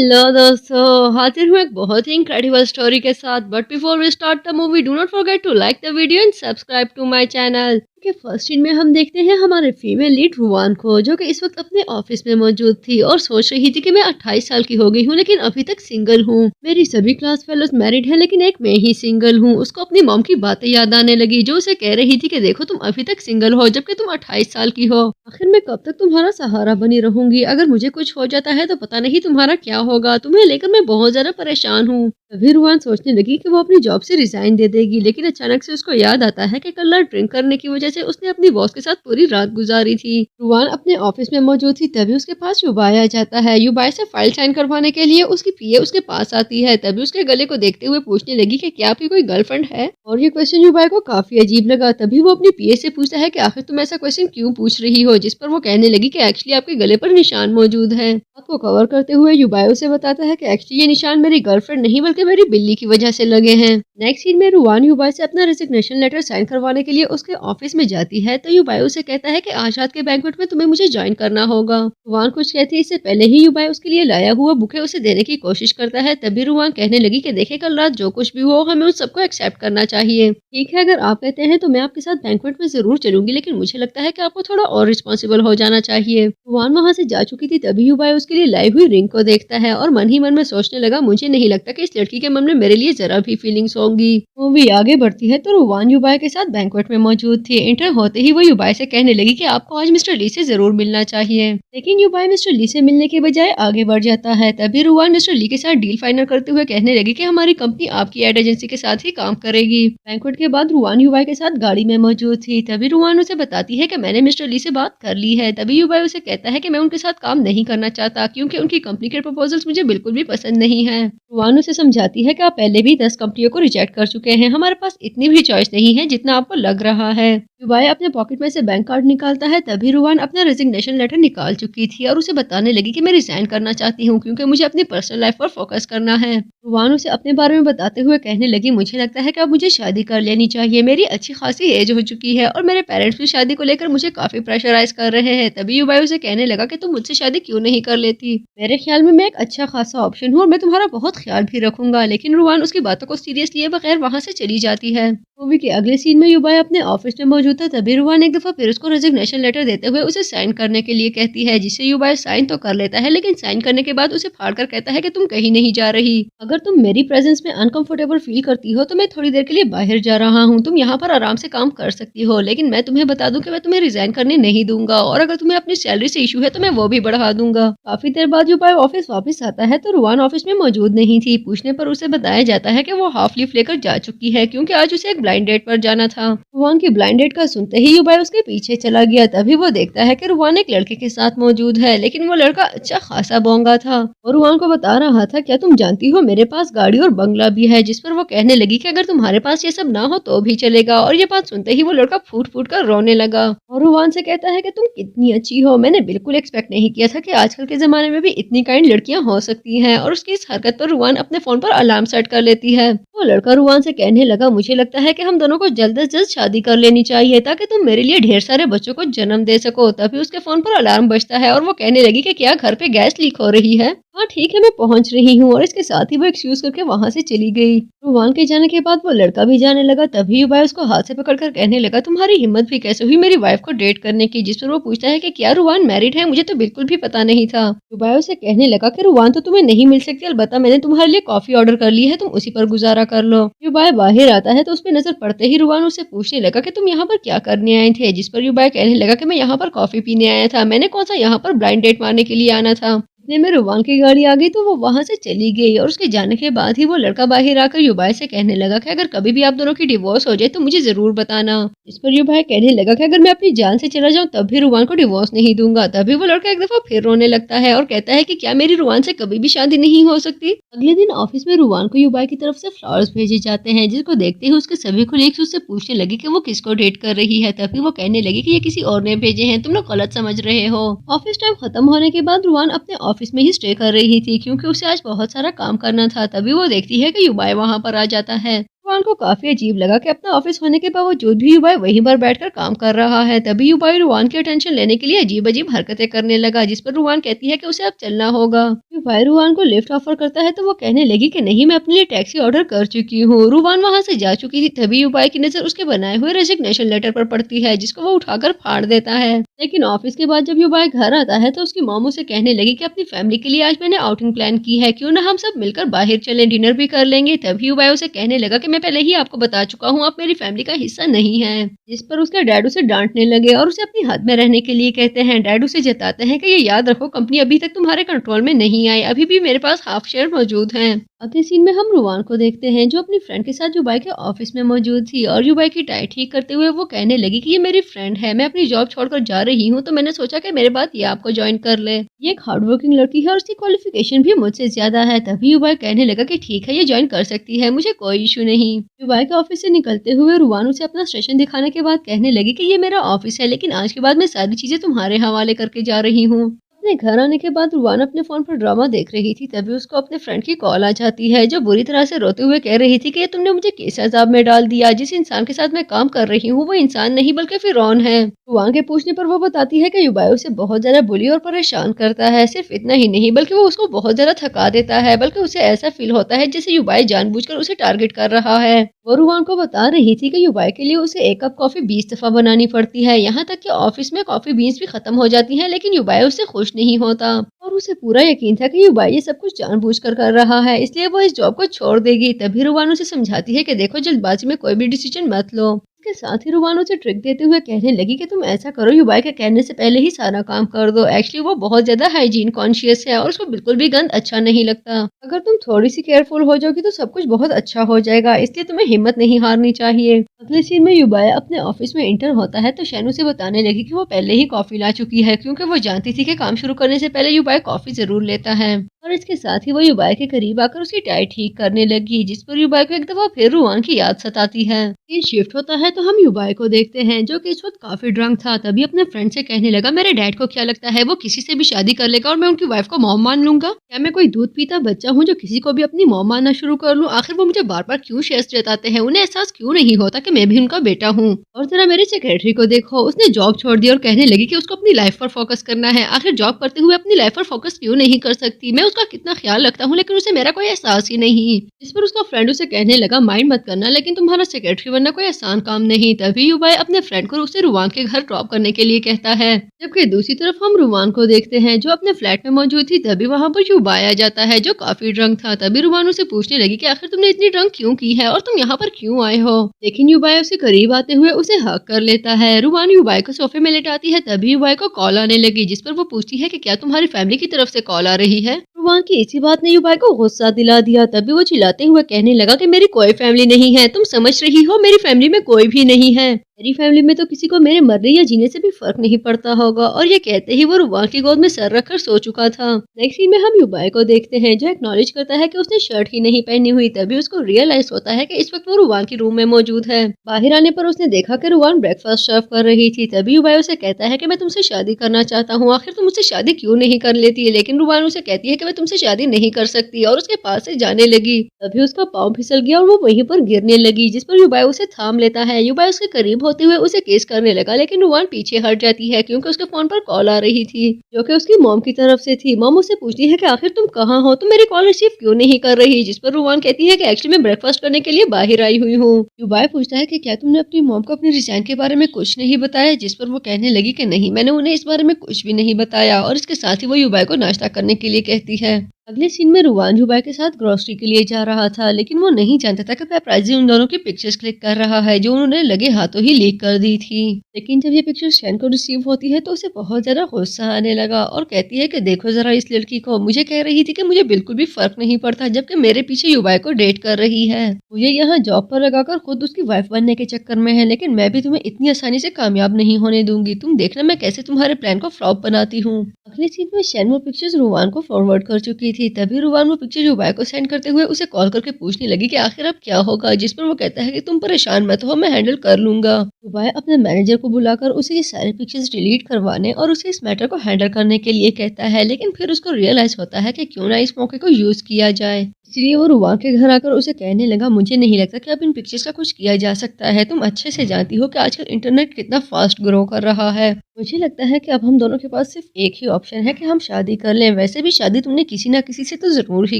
Hello दोस्तों, हाजिर हूँ एक बहुत ही इनक्रेडिबल स्टोरी के साथ। But before we start the movie, do not forget to like the video and subscribe to my channel. के फर्स्ट सीन में हम देखते हैं हमारे फीमेल लीड रुआन को, जो कि इस वक्त अपने ऑफिस में मौजूद थी और सोच रही थी कि मैं 28 साल की हो गई हूँ लेकिन अभी तक सिंगल हूँ। मेरी सभी क्लास फेलोज मैरिड हैं लेकिन एक मैं ही सिंगल हूँ। उसको अपनी मॉम की बातें याद आने लगी जो उसे कह रही थी कि देखो तुम अभी तक सिंगल हो जबकि तुम 28 साल की हो। आखिर मैं कब तक तुम्हारा सहारा बनी रहूंगी? अगर मुझे कुछ हो जाता है तो पता नहीं तुम्हारा क्या होगा। तुम्हें लेकर मैं बहुत ज्यादा परेशान हूँ। तभी रुआन सोचने लगी कि वो अपनी जॉब से रिजाइन दे देगी, लेकिन अचानक से उसको याद आता है कि कल रात ड्रिंक करने की वजह से उसने अपनी बॉस के साथ पूरी रात गुजारी थी। रुआन अपने ऑफिस में मौजूद थी तभी उसके पास युबाई आ जाता है। युबाई से फाइल साइन करवाने के लिए उसकी पीए उसके पास आती है। तभी उसके गले को देखते हुए पूछने लगी कि क्या आपकी कोई गर्लफ्रेंड है? और ये क्वेश्चन युबाई को काफी अजीब लगा। तभी वो अपनी पीए से पूछता है कि आखिर तुम ऐसा क्वेश्चन क्यों पूछ रही हो? जिस पर वो कहने लगी कि एक्चुअली आपके गले पर निशान मौजूद है। बात को कवर करते हुए युबाई उसे बताता है कि एक्चुअली ये निशान मेरी गर्लफ्रेंड नहीं बल्कि मेरी बिल्ली की वजह से लगे हैं। नेक्स्ट सीन में रुआन युबाई से अपना रेजिग्नेशन लेटर साइन करवाने के लिए उसके ऑफिस में जाती है तो युबाई उसे कहता है कि आज रात के बैंक्वेट में तुम्हें मुझे ज्वाइन करना होगा। रुआन कुछ कहती है इससे पहले ही युबाई उसके लिए लाया हुआ बुके उसे देने की कोशिश करता है। तभी रुआन कहने लगी कि देखे कल रात जो कुछ भी हो हमें उस सबको एक्सेप्ट करना चाहिए। ठीक है, अगर आप कहते हैं तो मैं आपके साथ बैंक्वेट में जरूर चलूंगी, लेकिन मुझे लगता है कि आपको थोड़ा और रिस्पॉन्सिबल हो जाना चाहिए। रुआन वहाँ से जा चुकी थी तभी युबाई उसके लिए लाई हुई रिंग को देखता है और मन ही मन में सोचने लगा मुझे नहीं लगता कि इस लड़की के मन में मेरे लिए जरा भी फीलिंग्स होंगी। मूवी आगे बढ़ती है तो रुआन युबाई के साथ बैंक्वेट में मौजूद थी। एंटर होते ही वो युबाई से कहने लगी कि आपको आज मिस्टर ली से जरूर मिलना चाहिए, लेकिन युबाई मिस्टर ली से मिलने के बजाय आगे बढ़ जाता है। तभी रुआन मिस्टर ली के साथ डील फाइनल करते हुए कहने लगी कि हमारी कंपनी आपकी एड एजेंसी के साथ ही काम करेगी। बैंक्वेट के बाद रुआन युबाई के साथ गाड़ी में मौजूद थी। तभी रुआन उसे बताती है कि मैंने मिस्टर ली से बात कर ली है। तभी युबाई उसे कहता है कि मैं उनके साथ काम नहीं करना चाहता क्योंकि उनकी कंपनी के प्रपोजल्स मुझे बिल्कुल भी पसंद नहीं है। रुआन उसे समझाती है कि आप पहले भी 10 कंपनियों को रिजेक्ट कर चुके हैं, हमारे पास इतनी भी चॉइस नहीं है जितना आपको लग रहा है। युबाई अपने पॉकेट में से बैंक कार्ड निकालता है। तभी रुआन अपना रेजिग्नेशन लेटर निकाल चुकी थी और उसे बताने लगी कि मैं रिजाइन करना चाहती हूँ क्योंकि मुझे अपनी पर्सनल लाइफ पर फोकस करना है। रुआन उसे अपने बारे में बताते हुए कहने लगी मुझे लगता है कि अब मुझे शादी कर लेनी चाहिए। मेरी अच्छी खासी एज हो चुकी है और मेरे पेरेंट्स भी शादी को लेकर मुझे काफी प्रेशराइज कर रहे हैं। तभी युबाई उसे कहने लगा कि तुम मुझसे शादी क्यों नहीं कर लेती? मेरे ख्याल में मैं एक अच्छा खासा ऑप्शन हूँ और मैं तुम्हारा बहुत ख्याल भी रखूंगा। लेकिन रुआन उसकी बातों को सीरियस लिए बगैर वहाँ से चली जाती है। मूवी के अगले सीन में युबाई अपने ऑफिस में मौजूद था। तभी रुआन एक दफा फिर उसको रेजिग्नेशन लेटर देते हुए उसे साइन करने के लिए कहती है, जिससे युबाई साइन तो कर लेता है लेकिन साइन करने के बाद उसे फाड़कर कहता है कि तुम कहीं नहीं जा रही। अगर तुम मेरी प्रेजेंस में अनकंफर्टेबल फील करती हो तो मैं थोड़ी देर के लिए बाहर जा रहा हूँ। तुम यहाँ पर आराम से काम कर सकती हो, लेकिन मैं तुम्हें बता दूं कि मैं तुम्हें रिजाइन करने नहीं दूंगा और अगर तुम्हें अपनी सैलरी से इशू है तो मैं वो भी बढ़ा दूंगा। काफी देर बाद युबाई ऑफिस वापस आता है तो रुआन ऑफिस में मौजूद नहीं थी। पूछने पर उसे बताया जाता है कि वो हाफ लीव लेकर जा चुकी है क्योंकि आज उसे एक ब्लाइंड डेट पर जाना था। रुआन की ब्लाइंड डेट का सुनते ही युबाई उसके पीछे चला गया। तभी वो देखता है कि रुआन एक लड़के के साथ मौजूद है, लेकिन वो लड़का अच्छा खासा बोंगा था और रुआन को बता रहा था क्या तुम जानती हो मेरे पास गाड़ी और बंगला भी है। जिस पर वो कहने लगी कि अगर तुम्हारे पास ये सब ना हो तो भी चलेगा। और ये बात सुनते ही वो लड़का फूट फूट कर रोने लगा और रुआन से कहता है कि तुम कितनी अच्छी हो, मैंने बिल्कुल एक्सपेक्ट नहीं किया था कि आजकल के जमाने में भी इतनी काइंड लड़कियां हो सकती हैं। और उसकी इस हरकत पर रुआन अपने फोन पर अलार्म सेट कर लेती है। वो लड़का रुआन से कहने लगा मुझे लगता है कि हम दोनों को जल्द से जल्द शादी कर लेनी चाहिए ताकि तुम मेरे लिए ढेर सारे बच्चों को जन्म दे सको। तभी उसके फोन पर अलार्म बजता है और वो कहने लगी कि क्या घर पे गैस लीक हो रही है? हाँ ठीक है, मैं पहुंच रही हूँ। और इसके साथ ही वो एक्सक्यूज करके वहां से चली गई। रुआन के जाने के बाद वो लड़का भी जाने लगा। तभी युबाई उसको हाथ से पकड़कर कहने लगा तुम्हारी हिम्मत भी कैसे हुई मेरी वाइफ को डेट करने की? जिस पर वो पूछता है कि क्या रुआन मैरिड है? मुझे तो बिल्कुल भी पता नहीं था। युबाई उसे कहने लगा कि रुआन तो तुम्हें नहीं मिल सकती, अलबत्ता मैंने तुम्हारे लिए कॉफी ऑर्डर कर ली है, तुम उसी पर गुजारा कर लो। युबाई बाहर आता है तो उस पर नजर पड़ते ही रुआन उससे पूछने लगा कि तुम यहाँ पर क्या करने आए थे? जिस पर युबाई कहने लगा कि मैं यहाँ पर कॉफी पीने आया था, मैंने कौन सा यहाँ पर ब्लाइंड डेट मारने के लिए आना था। इतने में रुआन की गाड़ी आ गई तो वो वहां से चली गई और उसके जाने के बाद ही वो लड़का बाहर आकर युबाई से कहने लगा कि अगर कभी भी आप दोनों की डिवोर्स हो जाए तो मुझे जरूर बताना। इस पर युबाई कहने लगा कि अगर मैं अपनी जान से चला जाऊं तब भी रुआन को डिवोर्स नहीं दूंगा। तभी वो लड़का एक दफा फिर रोने लगता है और कहता है कि क्या मेरी रुआन से कभी भी शादी नहीं हो सकती? अगले दिन ऑफिस में रुआन को युबाई की तरफ से फ्लावर्स भेजे जाते हैं, जिसको देखते ही उसके सभी कलीग्स उससे पूछने लगे कि वो किसको डेट कर रही है। तभी वो कहने लगी कि ये किसी और ने भेजे हैं, तुम लोग गलत समझ रहे हो। ऑफिस टाइम खत्म होने के बाद रुआन अपने ऑफिस में ही स्टे कर रही थी क्योंकि उसे आज बहुत सारा काम करना था। तभी वो देखती है कि युबाई वहां पर आ जाता है। रुवान को काफी अजीब लगा कि अपना ऑफिस होने के बावजूद भी युबाई वहीं पर बैठकर काम कर रहा है। तभी युबाई रुवान की अटेंशन लेने के लिए अजीब अजीब हरकतें करने लगा, जिस पर रुवान कहती है कि उसे अब चलना होगा। युबाई रुवान को लिफ्ट ऑफर करता है तो वो कहने लगी कि नहीं, मैं अपने लिए टैक्सी ऑर्डर कर चुकी हूँ। रुवान वहां से जा चुकी थी। तभी युबाई की नजर उसके बनाए हुए रेजिग्नेशन लेटर पर पड़ती है, जिसको वो उठाकर फाड़ देता है। लेकिन ऑफिस के बाद जब युबाई घर आता है तो उसकी मॉम उसे कहने लगी कि अपनी फैमिली के लिए आज मैंने आउटिंग प्लान की है, क्यों ना हम सब मिलकर बाहर चलें, डिनर भी कर लेंगे। तभी युबाई उसे कहने लगा कि मैं पहले ही आपको बता चुका हूँ, आप मेरी फैमिली का हिस्सा नहीं है। जिस पर उसका डैड उसे डांटने लगे और उसे अपनी हद में रहने के लिए कहते हैं। डैड उसे जताते हैं कि ये याद रखो, कंपनी अभी तक तुम्हारे कंट्रोल में नहीं आई, अभी भी मेरे पास हाफ शेयर मौजूद हैं। अगले सीन में हम रुवान को देखते हैं जो अपनी फ्रेंड के साथ युबाई के ऑफिस में मौजूद थी और युबाई की टाई ठीक करते हुए वो कहने लगी कि ये मेरी फ्रेंड है, मैं अपनी जॉब छोड़कर जा रही हूँ, तो मैंने सोचा कि मेरे बाद ये आपको ज्वाइन कर ले। ये एक हार्ड वर्किंग लड़की है और उसकी क्वालिफिकेशन भी मुझसे ज्यादा है। तभी युबाई कहने लगा कि ठीक है, ये ज्वाइन कर सकती है, मुझे कोई इशू नहीं। युबाई के ऑफिस से निकलते हुए रुवान उसे अपना स्टेशन दिखाने के बाद कहने लगी कि ये मेरा ऑफिस है, लेकिन आज के बाद मैं सारी चीजें तुम्हारे हवाले करके जा रही हूँ। अपने घर आने के बाद रुवान अपने फोन पर ड्रामा देख रही थी। तभी उसको अपने फ्रेंड की कॉल आ जाती है जो बुरी तरह से रोते हुए कह रही थी कि ये तुमने मुझे किस अजाब में डाल दिया, जिस इंसान के साथ मैं काम कर रही हूँ वो इंसान नहीं बल्कि फिरौन है। रुवान के पूछने पर वो बताती है कि युबाई उसे बहुत ज्यादा बुली और परेशान करता है। सिर्फ इतना ही नहीं बल्कि वो उसको बहुत ज्यादा थका देता है, बल्कि उसे ऐसा फील होता है जैसे युबाई जानबूझकर उसे टारगेट कर रहा है। वो रुवान को बता रही थी कि युबाई के लिए उसे एक कप कॉफी 20 दफा बनानी पड़ती है, यहाँ तक कि ऑफिस में कॉफी बीन्स भी खत्म हो जाती हैं, लेकिन युबाई उससे खुश नहीं होता और उसे पूरा यकीन था कि युबाई ये सब कुछ जानबूझकर कर रहा है, इसलिए वो इस जॉब को छोड़ देगी। तभी रुवान उसे समझाती है कि देखो, जल्दबाजी में कोई भी डिसीजन मत लो। इसके साथ ही रुवान उसे ट्रिक देते हुए कहने लगी कि तुम ऐसा करो, युबाई के कहने से पहले ही सारा काम कर दो। एक्चुअली वो बहुत ज्यादा हाइजीन कॉन्शियस है और उसको बिल्कुल भी गंद अच्छा नहीं लगता। अगर तुम थोड़ी सी केयरफुल हो जाओगी तो सब कुछ बहुत अच्छा हो जाएगा, इसलिए तुम्हें हिम्मत नहीं हारनी चाहिए। अगले सीन में युबाई अपने ऑफिस में इंटर होता है तो शैनू से बताने लगी कि वो पहले ही कॉफी ला चुकी है, क्योंकि वो जानती थी कि काम शुरू करने से पहले युबाई कॉफी जरूर लेता है। और इसके साथ ही वो युबाई के करीब आकर उसकी टाई ठीक करने लगी, जिस पर युबाई को एक दफा फिर रुवान की याद सताती है। ये शिफ्ट होता है तो हम युबाई को देखते हैं जो कि इस वक्त काफी ड्रंक था। तभी अपने फ्रेंड से कहने लगा, मेरे डैड को क्या लगता है, वो किसी से भी शादी कर लेगा और मैं उनकी वाइफ को मॉम मान लूंगा? क्या मैं कोई दूध पीता बच्चा हूँ जो किसी को भी अपनी मॉम मानना शुरू कर लूँ? आखिर वो मुझे बार बार क्यों शेयर्स जताते हैं? उन्हें एहसास क्यों नहीं होता कि मैं भी उनका बेटा हूँ? और जरा मेरे सेक्रेटरी को देखो, उसने जॉब छोड़ दी और कहने लगी कि उसको अपनी लाइफ पर फोकस करना है। आखिर जॉब करते हुए अपनी लाइफ पर फोकस क्यों नहीं कर सकती? मैं उसका कितना ख्याल रखता हूँ लेकिन उसे मेरा कोई एहसास ही नहीं। इस पर उसका फ्रेंड उसे कहने लगा, माइंड मत करना, लेकिन तुम्हारा सेक्रेटरी बनना कोई आसान काम नहीं। तभी युबाई अपने फ्रेंड को उसे रुवान के घर ड्रॉप करने के लिए कहता है, जबकि दूसरी तरफ हम रुवान को देखते हैं जो अपने फ्लैट में मौजूद थी। तभी वहाँ पर युबाई आ जाता है जो काफी ड्रंक था। तभी रुवान उसे पूछने लगी कि आखिर तुमने इतनी ड्रंक क्यों की है और तुम यहाँ पर क्यों आए हो? लेकिन युबाई उसे करीब आते हुए उसे हक कर लेता है। रुवान युबाई को सोफे में लेटाती है। तभी युबाई को कॉल आने लगी, जिस पर वो पूछती है कि क्या तुम्हारी फैमिली की तरफ से कॉल आ रही है? रुवान की इसी बात ने युबाई को गुस्सा दिला दिया। तभी वो चिल्लाते हुए कहने लगा कि मेरी कोई फैमिली नहीं है, तुम समझ रही हो, मेरी फैमिली में कोई भी नहीं है। मेरी फैमिली में तो किसी को मेरे मरने या जीने से भी फर्क नहीं पड़ता होगा। और ये कहते ही वो रुवान की गोद में सर रखकर सो चुका था। नेक्स्ट सीन में हम युबाई को देखते हैं जो एक्नॉलेज करता है कि उसने शर्ट ही नहीं पहनी हुई। तभी उसको रियलाइज होता है कि इस वक्त वो रुवान की रूम में मौजूद है। बाहर आने पर उसने देखा कि रुवान ब्रेकफास्ट सर्व कर रही थी। तभी युबाई उसे कहता है कि मैं तुमसे शादी करना चाहता हूँ, आखिर तुम मुझसे शादी क्यों नहीं कर लेती है? लेकिन रुवान उसे कहती है कि मैं तुमसे शादी नहीं कर सकती और उसके पास से जाने लगी। तभी उसका पाँव फिसल गया और वो वहीं पर गिरने लगी, जिस पर युबाई उसे थाम लेता है। युबाई उसके करीब होते हुए उसे किस करने लगा, लेकिन रुवान पीछे हट जाती है क्योंकि उसके फोन पर कॉल आ रही थी जो कि उसकी मॉम की तरफ से थी। मॉम उससे पूछती है कि आखिर तुम कहाँ हो, तुम मेरी कॉल रिसीव क्यों नहीं कर रही? जिस पर रुवान कहती है कि एक्चुअली मैं ब्रेकफास्ट करने के लिए बाहर आई हुई हूँ। युबाई पूछता है कि क्या तुमने अपनी मॉम को अपने रिजाइन के बारे में कुछ नहीं बताया? जिस पर वो कहने लगी कि नहीं, मैंने उन्हें इस बारे में कुछ भी नहीं बताया। और इसके साथ ही वो युबाई को नाश्ता करने के लिए कहती है। अगले सीन में रुवान युबाई के साथ ग्रोसरी के लिए जा रहा था, लेकिन वो नहीं जानता था कि पेपराजी उन दोनों की पिक्चर्स क्लिक कर रहा है जो उन्होंने लगे हाथों ही लीक कर दी थी। लेकिन जब ये पिक्चर शैन को रिसीव होती है तो उसे बहुत ज्यादा गुस्सा आने लगा और कहती है कि देखो जरा इस लड़की को, मुझे कह रही थी कि मुझे बिल्कुल भी फर्क नहीं पड़ता, जबकि मेरे पीछे युबाई को डेट कर रही है। मुझे यहाँ जॉब पर लगाकर खुद उसकी वाइफ बनने के चक्कर में है, लेकिन मैं भी तुम्हें इतनी आसानी से कामयाब नहीं होने दूंगी। तुम देखना मैं कैसे तुम्हारे प्लान को फ्लॉप बनाती हूँ। अगले सीन में शैन वो पिक्चर्स रुवान को फॉरवर्ड कर चुकी थी। तभी रुवान वो पिक्चर युबाई को सेंड करते हुए उसे कॉल करके पूछने लगी कि आखिर अब क्या होगा? जिस पर वो कहता है कि तुम परेशान मत हो, मैं हैंडल कर लूंगा। युबाई अपने मैनेजर को बुलाकर उसे ये सारे पिक्चर्स डिलीट करवाने और उसे इस मैटर को हैंडल करने के लिए कहता है, लेकिन फिर उसको रियलाइज होता है कि क्यों ना इस मौके को यूज किया जाए। इसलिए वो रुवान के घर आकर उसे कहने लगा, मुझे नहीं लगता कि अब इन पिक्चर्स का कुछ किया जा सकता है। तुम अच्छे से जानती हो कि आजकल इंटरनेट कितना फास्ट ग्रो कर रहा है। मुझे लगता है कि अब हम दोनों के पास सिर्फ एक ही ऑप्शन है कि हम शादी कर लें। वैसे भी शादी तुमने किसी ना किसी से तो ज़रूर ही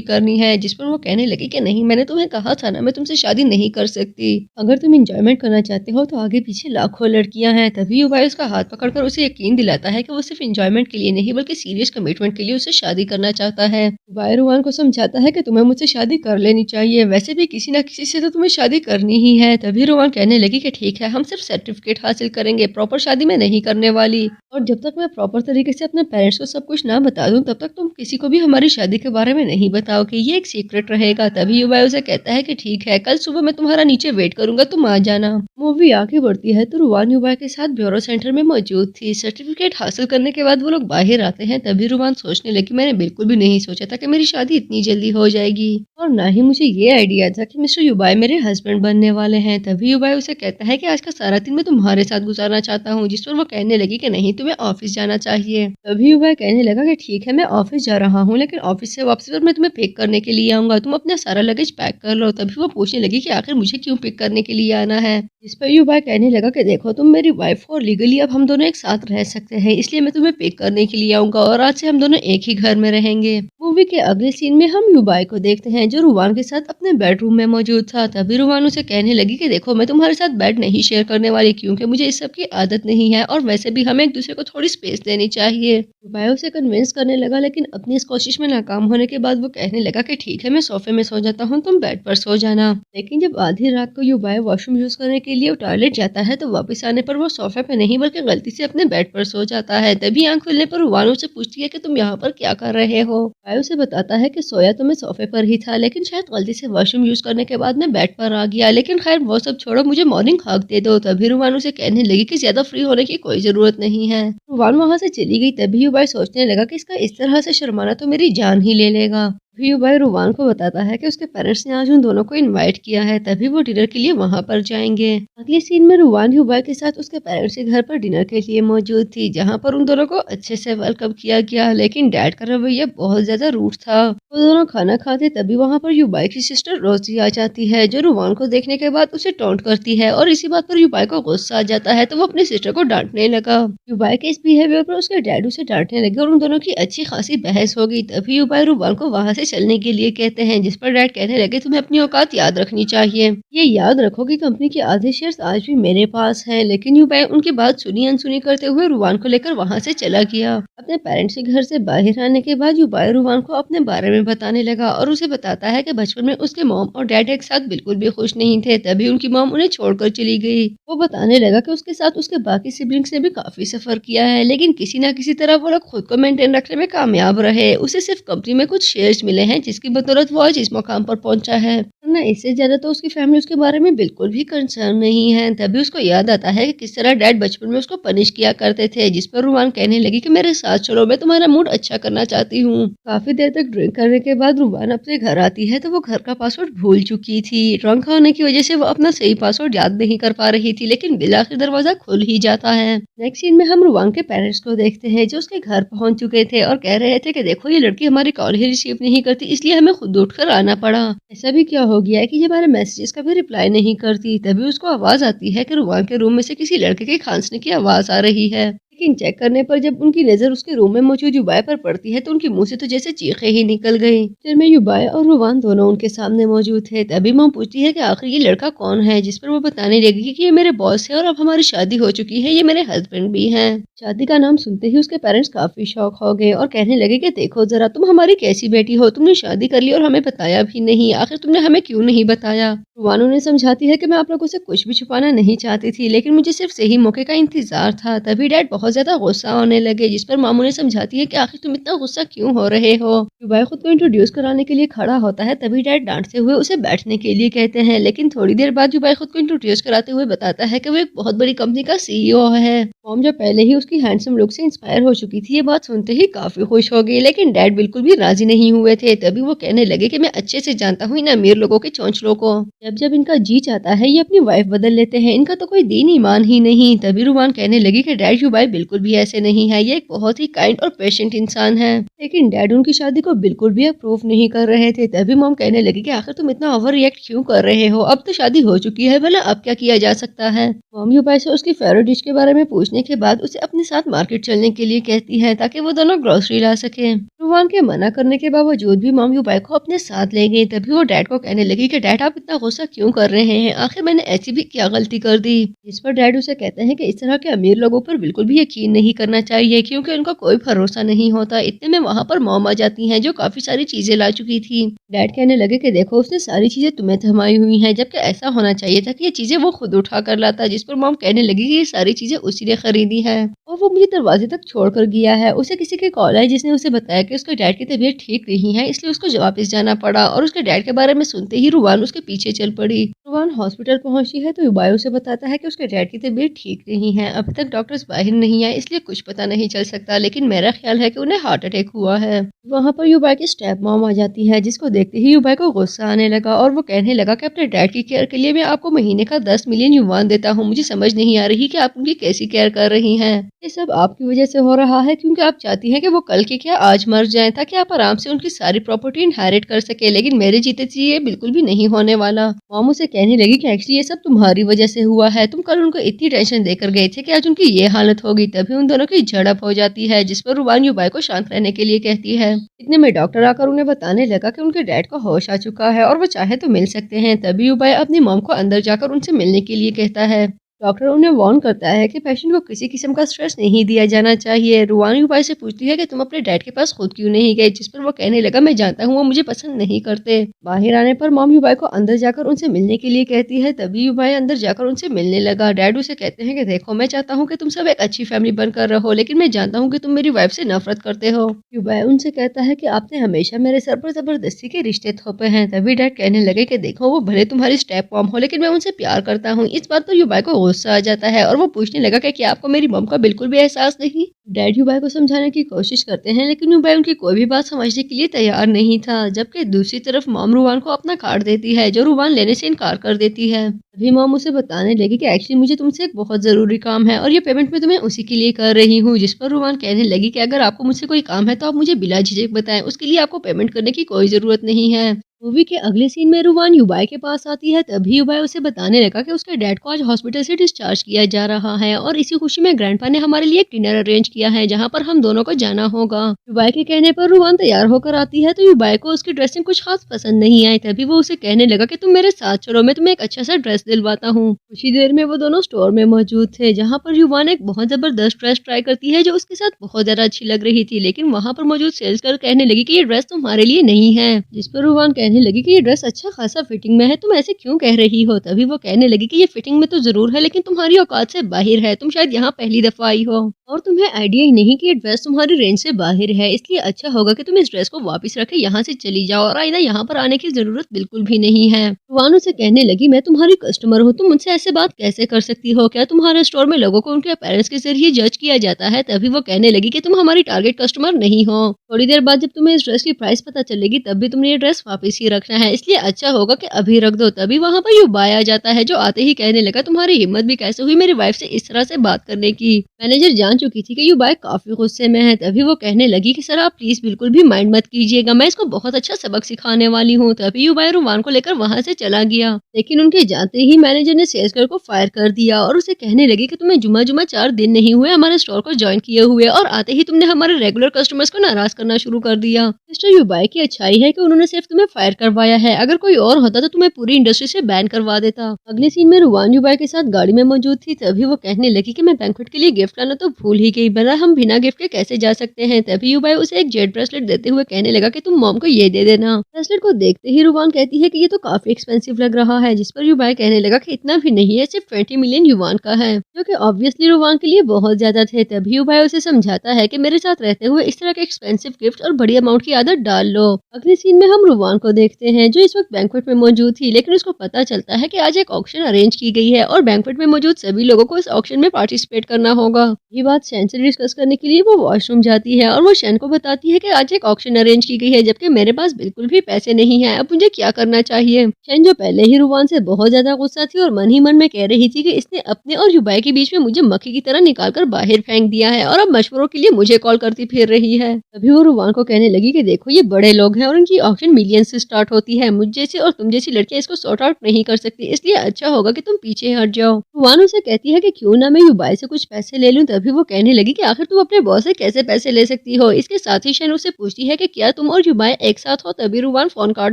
करनी है। जिस पर वो कहने लगी कि नहीं, मैंने तुम्हें कहा था ना, मैं तुमसे शादी नहीं कर सकती। अगर तुम एंजॉयमेंट करना चाहते हो तो आगे पीछे लाखों लड़कियां हैं। तभी युवा उसका हाथ पकड़कर उसे यकीन दिलाता है कि वो सिर्फ एंजॉयमेंट के लिए नहीं बल्कि सीरियस कमिटमेंट के लिए उसे शादी करना चाहता है। युवा रुवान को समझाता है कि तुम्हें मुझसे शादी कर लेनी चाहिए। वैसे भी किसी ना किसी से तो तुम्हें शादी करनी ही है। तभी रुवान कहने लगी कि ठीक है, हम सिर्फ सर्टिफिकेट हासिल करेंगे, प्रॉपर शादी मैं नहीं करने वाली। और जब तक मैं प्रॉपर तरीके से अपने पेरेंट्स को सब कुछ ना बता दूं, तब तक तुम किसी को भी हमारी शादी के बारे में नहीं बताओगे। ये एक सीक्रेट रहेगा। तभी युवा उसे कहता है कि ठीक है, कल सुबह मैं तुम्हारा नीचे वेट करूंगा, तुम आ जाना। मूवी आगे बढ़ती है तो रुवान युवा के साथ ब्यूरो सेंटर में मौजूद थी। सर्टिफिकेट हासिल करने के बाद वो लोग बाहर आते हैं। तभी रुवान सोचने लगी, मैंने बिल्कुल भी नहीं सोचा था कि मेरी शादी इतनी जल्दी हो जाएगी, और ना ही मुझे ये आइडिया था कि मिस्टर युबाई मेरे हस्बैंड बनने वाले हैं। तभी युबाई उसे कहता है कि आज का सारा दिन मैं तुम्हारे साथ गुजारना चाहता हूँ। जिस पर वो कहने लगी कि नहीं, तुम्हें ऑफिस जाना चाहिए। तभी युबाई कहने लगा कि ठीक है, मैं ऑफिस जा रहा हूँ, लेकिन ऑफिस से वापसी पर मैं तुम्हें पिक करने के लिए आऊंगा। तुम अपना सारा लगेज पैक कर लो। तभी वो पूछने लगी कि आखिर मुझे क्यों पिक करने के लिए आना है। जिस पर युबाई कहने लगा कि देखो, तुम मेरी वाइफ हो, लीगली अब हम दोनों एक साथ रह सकते हैं, इसलिए मैं तुम्हें पिक करने के लिए आऊंगा और आज से हम दोनों एक ही घर में रहेंगे। मूवी के अगले सीन में हम युबाई को देखते हैं जो रुवान के साथ अपने बेडरूम में मौजूद था। तभी रुवान उसे कहने लगी कि देखो, मैं तुम्हारे साथ बेड नहीं शेयर करने वाली, क्योंकि मुझे इस सब की आदत नहीं है, और वैसे भी हमें एक दूसरे को थोड़ी स्पेस देनी चाहिए। युबाई उसे कन्विंस करने लगा, लेकिन अपनी इस कोशिश में नाकाम होने के बाद वो कहने लगा कि ठीक है, मैं सोफे में सो जाता हूँ, तुम बेड पर सो जाना। लेकिन जब आधी रात को युबाई वॉशरूम यूज करने के लिए टॉयलेट जाता है तो वापस आने पर वो सोफे पे नहीं बल्कि गलती से अपने बेड पर सो जाता है। तभी आंख खुलने पर रुवान उसे पूछती है कि तुम यहाँ पर क्या कर रहे हो। युबाई उसे बताता है कि सोया तो मैं सोफे पर ही था, लेकिन शायद गलती से वॉशरूम यूज करने के बाद मैं बेड पर आ गया। लेकिन खैर वो सब छोड़ो, मुझे मॉर्निंग हग दे दो। तभी रुवान उसे कहने लगी कि ज्यादा फ्री होने की कोई जरूरत नहीं है। रुवान वहां से चली गई। तभी युबाई सोचने लगा कि इसका इस तरह से शर्माना तो मेरी जान ही ले लेगा। तभी युबाई रुवान को बताता है कि उसके पेरेंट्स ने आज उन दोनों को इनवाइट किया है, तभी वो डिनर के लिए वहां पर जाएंगे। अगले सीन में रुवान युबाई के साथ उसके पेरेंट्स के घर पर डिनर के लिए मौजूद थी, जहां पर उन दोनों को अच्छे से वेलकम किया गया। लेकिन डैड का रवैया बहुत ज्यादा रूड था। वो दोनों खाना खाते तभी वहां पर युबाई की सिस्टर रोजी आ जाती है, जो रुवान को देखने के बाद उसे टॉन्ट करती है, और इसी बात पर युबाई को गुस्सा आ जाता है। तो वो अपनी सिस्टर को डांटने लगा। युबाई के इस बिहेवियर पर उसके डैड उसे डांटने लगे और उन दोनों की अच्छी खासी बहस हो गई। तभी युबाई रुवान को वहां से चलने के लिए कहते हैं, जिस पर डैड कहने लगे, तुम्हें अपनी औकात याद रखनी चाहिए। ये याद रखो कि कंपनी के आधे शेयर्स आज भी मेरे पास हैं। लेकिन युबाई उनकी बात सुनी अनसुनी करते हुए रुवान को लेकर वहां से चला गया। अपने पेरेंट्स के घर से बाहर आने के बाद युबाई रुवान को अपने बारे में बताने लगा और उसे बताता है कि बचपन में उसके मॉम और डैड एक साथ बिल्कुल भी खुश नहीं थे। तभी उनकी मॉम उन्हें छोड़कर चली गई। वो बताने लगा कि उसके साथ उसके बाकी सिबलिंग्स ने भी काफी सफर किया है, लेकिन किसी न किसी तरह वो लोग खुद को मेंटेन रखने में कामयाब रहे। उसे सिर्फ कंपनी में कुछ शेयर्स मिले हैं, जिसकी बदौलत वो आज इस मुकाम पर पहुंचा है, वरना इससे ज्यादा तो उसकी फैमिली उसके बारे में बिल्कुल भी कंसर्न नहीं है। तभी उसको याद आता है कि किस तरह डैड बचपन में उसको पनिश किया करते थे, जिस पर रुवान कहने लगी कि मेरे साथ चलो, मैं तुम्हारा मूड अच्छा करना चाहती हूँ। काफी देर तक ड्रिंक करने के बाद रुवान अपने घर आती है तो वो घर का पासवर्ड भूल चुकी थी। ड्रंक होने की वजह से वो अपना सही पासवर्ड याद नहीं कर पा रही थी, लेकिन बिलाखिर दरवाजा खुल ही जाता है। नेक्स्ट सीन में हम रुवान के पेरेंट्स को देखते हैं, जो उसके घर पहुंच चुके थे और कह रहे थे कि देखो, ये लड़की हमारी कॉल ही रिसीव नहीं करती, इसलिए हमें खुद उठकर आना पड़ा। ऐसा भी क्या हो गया है कि ये हमारे मैसेजेस का भी रिप्लाई नहीं करती। तभी उसको आवाज आती है कि रुवान के रूम में से किसी लड़के के खांसने की आवाज आ रही है। लेकिन चेक करने पर जब उनकी नजर उसके रूम में मौजूद युबाई पर पड़ती है तो उनके मुंह से तो जैसे चीखें ही निकल गई। फिर में युबाई और रुवान दोनों उनके सामने मौजूद थे। तभी मॉम पूछती है कि आखिर ये लड़का कौन है, जिस पर वो बताने लगी कि ये मेरे बॉस है और अब हमारी शादी हो चुकी है, ये मेरे हस्बैंड भी हैं। शादी का नाम सुनते ही उसके पेरेंट्स काफी शॉक हो गए और कहने लगे कि देखो जरा, तुम हमारी कैसी बेटी हो, तुमने शादी कर ली और हमें बताया भी नहीं, आखिर तुमने हमें क्यों नहीं बताया। रुवान उन्हें समझाती है कि मैं आप लोगों से कुछ भी छुपाना नहीं चाहती थी, लेकिन मुझे सिर्फ सही मौके का इंतजार था। तभी डैड बहुत ज्यादा गुस्सा होने लगे, जिस पर मामू ने समझाती है कि आखिर तुम इतना गुस्सा क्यों हो रहे हो। युबाई खुद को इंट्रोड्यूस कराने के लिए खड़ा होता है। तभी डैड डांटते हुए उसे बैठने के लिए कहते हैं, लेकिन थोड़ी देर बाद युबाई खुद को इंट्रोड्यूस कराते हुए बताता है कि वो एक बहुत बड़ी कंपनी का CEO है। मॉम जो पहले ही उसकी हैंडसम लुक से इंस्पायर हो चुकी थी, ये बात सुनते ही काफी खुश हो गई, लेकिन डैड बिल्कुल भी राजी नहीं हुए थे। तभी वो कहने लगे कि मैं अच्छे से जानता हूँ इन अमीर लोगों के चौंचलों को, जब जब इनका जी चाहता है ये अपनी वाइफ बदल लेते हैं, इनका तो कोई दीन ईमान ही नहीं। तभी रुवान कहने लगी कि डैड, युबाई बिल्कुल भी ऐसे नहीं है, ये एक बहुत ही काइंड और पेशेंट इंसान है। लेकिन डैड उनकी शादी को बिल्कुल भी अप्रूव नहीं कर रहे थे। तभी मॉम कहने लगी कि आखिर तुम इतना ओवर रिएक्ट क्यों कर रहे हो, अब तो शादी हो चुकी है, भला अब क्या किया जा सकता है। मॉम यूबाई से उसकी फेवरेट डिश के बारे में पूछने के बाद उसे अपने साथ मार्केट चलने के लिए कहती है ताकि वो दोनों ग्रोसरी ला सके। रुवान के मना करने के बावजूद भी मॉम यूबाई को अपने साथ ले गई। तभी वो डैड को कहने लगी कि डैड आप इतना गुस्सा क्यों कर रहे हैं, आखिर मैंने ऐसी भी क्या गलती कर दी। इस पर डैड उसे कहते हैं कि इस तरह के अमीर लोगों पर बिल्कुल भी यकीन नहीं करना चाहिए क्योंकि उनका कोई भरोसा नहीं होता। इतने में वहाँ पर मॉम आ जाती हैं जो काफी सारी चीजें ला चुकी थी। डैड कहने लगे कि देखो उसने सारी चीजें तुम्हें थमाई हुई हैं, जबकि ऐसा होना चाहिए था कि ये चीजें वो खुद उठा कर लाता। जिस पर मॉम कहने लगी कि ये सारी चीजें उसी ने खरीदी है और वो मुझे दरवाजे तक छोड़ कर गया है। उसे किसी के कॉल आई जिसने उसे बताया कि उसके डैड की तबीयत ठीक नहीं है, इसलिए उसको वापस जाना पड़ा और उसके डैड के बारे में सुनते ही रुवान उसके पीछे चल पड़ी। रुवान हॉस्पिटल पहुंची है तो युबाई उसे बताता है कि उसके डैड की तबीयत ठीक नहीं है, अभी तक डॉक्टर्स बाहर नहीं आए इसलिए कुछ पता नहीं चल सकता, लेकिन मेरा ख्याल है कि उन्हें हार्ट अटैक हुआ है। वहाँ पर युबाई की स्टेप मॉम आ जाती है जिसको देखते ही युबाई को गुस्सा आने लगा और वो कहने लगा कि अपने डैड की केयर के लिए मैं आपको महीने का 10 मिलियन युवान देता हूँ, मुझे समझ नहीं आ रही कि आप उनकी कैसी केयर कर रही हैं। ये सब आपकी वजह से हो रहा है क्योंकि आप चाहती हैं कि वो कल के क्या आज मर जाएं ताकि आप आराम से उनकी सारी प्रॉपर्टी इनहेरिट कर सके, लेकिन मेरे जीते जी ये बिल्कुल भी नहीं होने वाला। मॉम उसे कहने लगी कि एक्चुअली ये सब तुम्हारी वजह से हुआ है, तुम कल उनको इतनी टेंशन देकर गए थे कि आज उनकी ये हालत होगी। तभी उन दोनों की झड़प हो जाती है जिस पर रुबान युबाई को शांत रहने के लिए कहती है। इतने में डॉक्टर आकर उन्हें बताने लगा कि उनके डैड को होश आ चुका है और वो चाहे तो मिल सकते हैं। तभी युबाई अपनी मॉम को अंदर जाकर उनसे मिलने के लिए कहता है। डॉक्टर उन्हें वार्न करता है कि पेशेंट को किसी किस्म का स्ट्रेस नहीं दिया जाना चाहिए। रुवान युबाई से पूछती है कि तुम अपने डैड के पास खुद क्यों नहीं गए, जिस पर वो कहने लगा मैं जानता हूँ वो मुझे पसंद नहीं करते। बाहर आने पर मॉम युबाई को अंदर जाकर उनसे मिलने के लिए कहती है। तभी युबाई अंदर जाकर उनसे मिलने लगा। डैड उसे कहते हैं कि देखो मैं चाहता हूँ कि तुम सब एक अच्छी फैमिली बनकर रहो, लेकिन मैं जानता हूँ कि तुम मेरी वाइफ से नफरत करते हो। युबाई उनसे कहता है कि आपने हमेशा मेरे सर पर जबरदस्ती के रिश्ते थोपे हैं। तभी डैड कहने लगे कि देखो वो भले तुम्हारी स्टेप मॉम हो लेकिन मैं उनसे प्यार करता हूँ। इस बात पर युबाई को गुस्सा आ जाता है और वो पूछने लगा कि क्या आपको मेरी मॉम का बिल्कुल भी एहसास नहीं। डैड युबाई को समझाने की कोशिश करते हैं लेकिन युबाई उनकी कोई भी बात समझने के लिए तैयार नहीं था। जबकि दूसरी तरफ मॉम रुवान को अपना कार्ड देती है जो रुवान लेने से इनकार कर देती है। अभी मॉम उसे बताने लगी कि एक्चुअली मुझे तुमसे एक बहुत जरूरी काम है और ये पेमेंट मैं तुम्हें उसी के लिए कर रही हूँ। जिस पर रुवान कहने लगी कि अगर आपको मुझसे कोई काम है तो आप मुझे बिला झिझक बताएं, उसके लिए आपको पेमेंट करने की कोई जरूरत नहीं है। मूवी के अगले सीन में रुवान युबाई के पास आती है। तभी युबाई उसे बताने लगा कि उसके डैड को आज हॉस्पिटल से डिस्चार्ज किया जा रहा है और इसी खुशी में ग्रैंडपा ने हमारे लिए एक डिनर अरेंज किया है जहां पर हम दोनों को जाना होगा। युबाई के कहने पर रुवान तैयार होकर आती है तो युबाई को उसकी ड्रेसिंग कुछ खास पसंद नहीं आई। तभी वो उसे कहने लगा कि तुम मेरे साथ चलो, मैं तुम्हें एक अच्छा सा ड्रेस दिलवाता हूँ। कुछ ही देर में वो दोनों स्टोर में मौजूद थे जहाँ पर युवान एक बहुत जबरदस्त ड्रेस ट्राई करती है जो उसके साथ बहुत ज्यादा अच्छी लग रही थी, लेकिन वहाँ पर मौजूद सेल्स गर्ल कहने लगी कि ये ड्रेस तुम्हारे लिए नहीं है। जिस पर रुवान कहने लगी कि ये ड्रेस अच्छा खासा फिटिंग में है, तुम ऐसे क्यों कह रही हो। तभी वो कहने लगी कि ये फिटिंग में तो जरूर है लेकिन तुम्हारी औकात से बाहर है, तुम शायद यहाँ पहली दफा आई हो और तुम्हें आइडिया ही नहीं कि ये ड्रेस तुम्हारी रेंज से बाहर है, इसलिए अच्छा होगा कि तुम इस ड्रेस को वापस रखे यहाँ से चली जाओ और आइंदा यहाँ पर आने की जरूरत बिल्कुल भी नहीं है। रुवान उसे कहने लगी मैं तुम्हारी कस्टमर हूँ, तुम मुझसे ऐसे बात कैसे कर सकती हो, क्या तुम्हारे स्टोर में लोगों को उनके अपीयरेंस के जरिए जज किया जाता है। तभी वो कहने लगी कि तुम हमारी टारगेट कस्टमर नहीं हो, थोड़ी देर बाद जब तुम्हें इस ड्रेस की प्राइस पता चलेगी तब भी तुमने ये ड्रेस वापस ही रखना है, इसलिए अच्छा होगा कि अभी रख दो। तभी वहाँ पर युबाई आ जाता है जो आते ही कहने लगा तुम्हारी हिम्मत भी कैसे हुई मेरी वाइफ से इस तरह से बात करने की। मैनेजर जान चुकी थी कि युबाई काफी गुस्से में है। तभी वो कहने लगी कि सर आप प्लीज बिल्कुल भी माइंड मत कीजिएगा, मैं इसको बहुत अच्छा सबक सिखाने वाली हूँ। तभी युबाई रुवान को लेकर वहाँ से चला गया, लेकिन उनके जाते ही मैनेजर ने सेल्स गर्ल को फायर कर दिया और उसे कहने लगी कि तुम्हें जुमा 4 दिन नहीं हुए हमारे स्टोर को ज्वाइन किए हुए और आते ही तुमने हमारे रेगुलर कस्टमर्स को नाराज करना शुरू कर दिया। मिस्टर युबाई की अच्छाई है कि उन्होंने सिर्फ तुम्हें फायर करवाया है, अगर कोई और होता तो तुम्हें पूरी इंडस्ट्री से बैन करवा देता। अगले सीन में रुवान युबाई के साथ गाड़ी में मौजूद थी। तभी वो कहने लगी कि मैं बैंक्वेट के लिए गिफ्ट लाना तो भूल ही गई, भला हम बिना गिफ्ट के कैसे जा सकते हैं। तभी युबाई उसे एक जेड ब्रेसलेट देते हुए कहने लगा कि तुम मॉम को ये दे देना। ब्रेसलेट को देखते ही रुवान कहती है कि ये तो काफी एक्सपेंसिव लग रहा है, जिस पर युबाई कहने लगा कि इतना भी नहीं है, सिर्फ 20 मिलियन युवान का है, जो कि ऑब्वियसली रुवान के लिए बहुत ज्यादा थे। तभी युबाई उसे समझाता है कि मेरे साथ रहते हुए इस तरह के एक्सपेंसिव गिफ्ट और बड़ी अमाउंट की आदत डाल लो। अगले सीन में हम रुवान को देखते हैं जो इस वक्त बैंक्वेट में मौजूद थी, लेकिन उसको पता चलता है कि आज एक ऑक्शन अरेंज की गई है और बैंक्वेट में मौजूद सभी लोगों को इस ऑक्शन में पार्टिसिपेट करना होगा। ये बात शैन से डिस्कस करने के लिए वो वॉशरूम जाती है और वो शैन को बताती है कि आज एक ऑक्शन अरेंज की गई है जबकि मेरे पास बिल्कुल भी पैसे नहीं है, अब मुझे क्या करना चाहिए। शैन जो पहले ही रुवान से बहुत ज्यादा गुस्सा थी और मन ही मन में कह रही थी कि इसने अपने और युबाई के बीच में मुझे मक्खी की तरह निकाल कर बाहर फेंक दिया है और अब मशवरों के लिए मुझे कॉल करती फिर रही है। तभी वो रुवान को कहने लगी कि देखो ये बड़े लोग हैं और उनकी ऑक्शन मिलियन से स्टार्ट होती है, मुझ जैसी और तुम जैसी लड़कियां इसको सॉर्ट आउट नहीं कर सकती, इसलिए अच्छा होगा कि तुम पीछे हट जाओ। रुवान उसे कहती है कि क्यों ना मैं युबाई से कुछ पैसे ले लूं। तभी वो कहने लगी कि आखिर तुम अपने बॉस से कैसे पैसे ले सकती हो। इसके साथ ही शैन उससे पूछती है कि क्या तुम और युबाई एक साथ हो। तभी रुवान फोन काट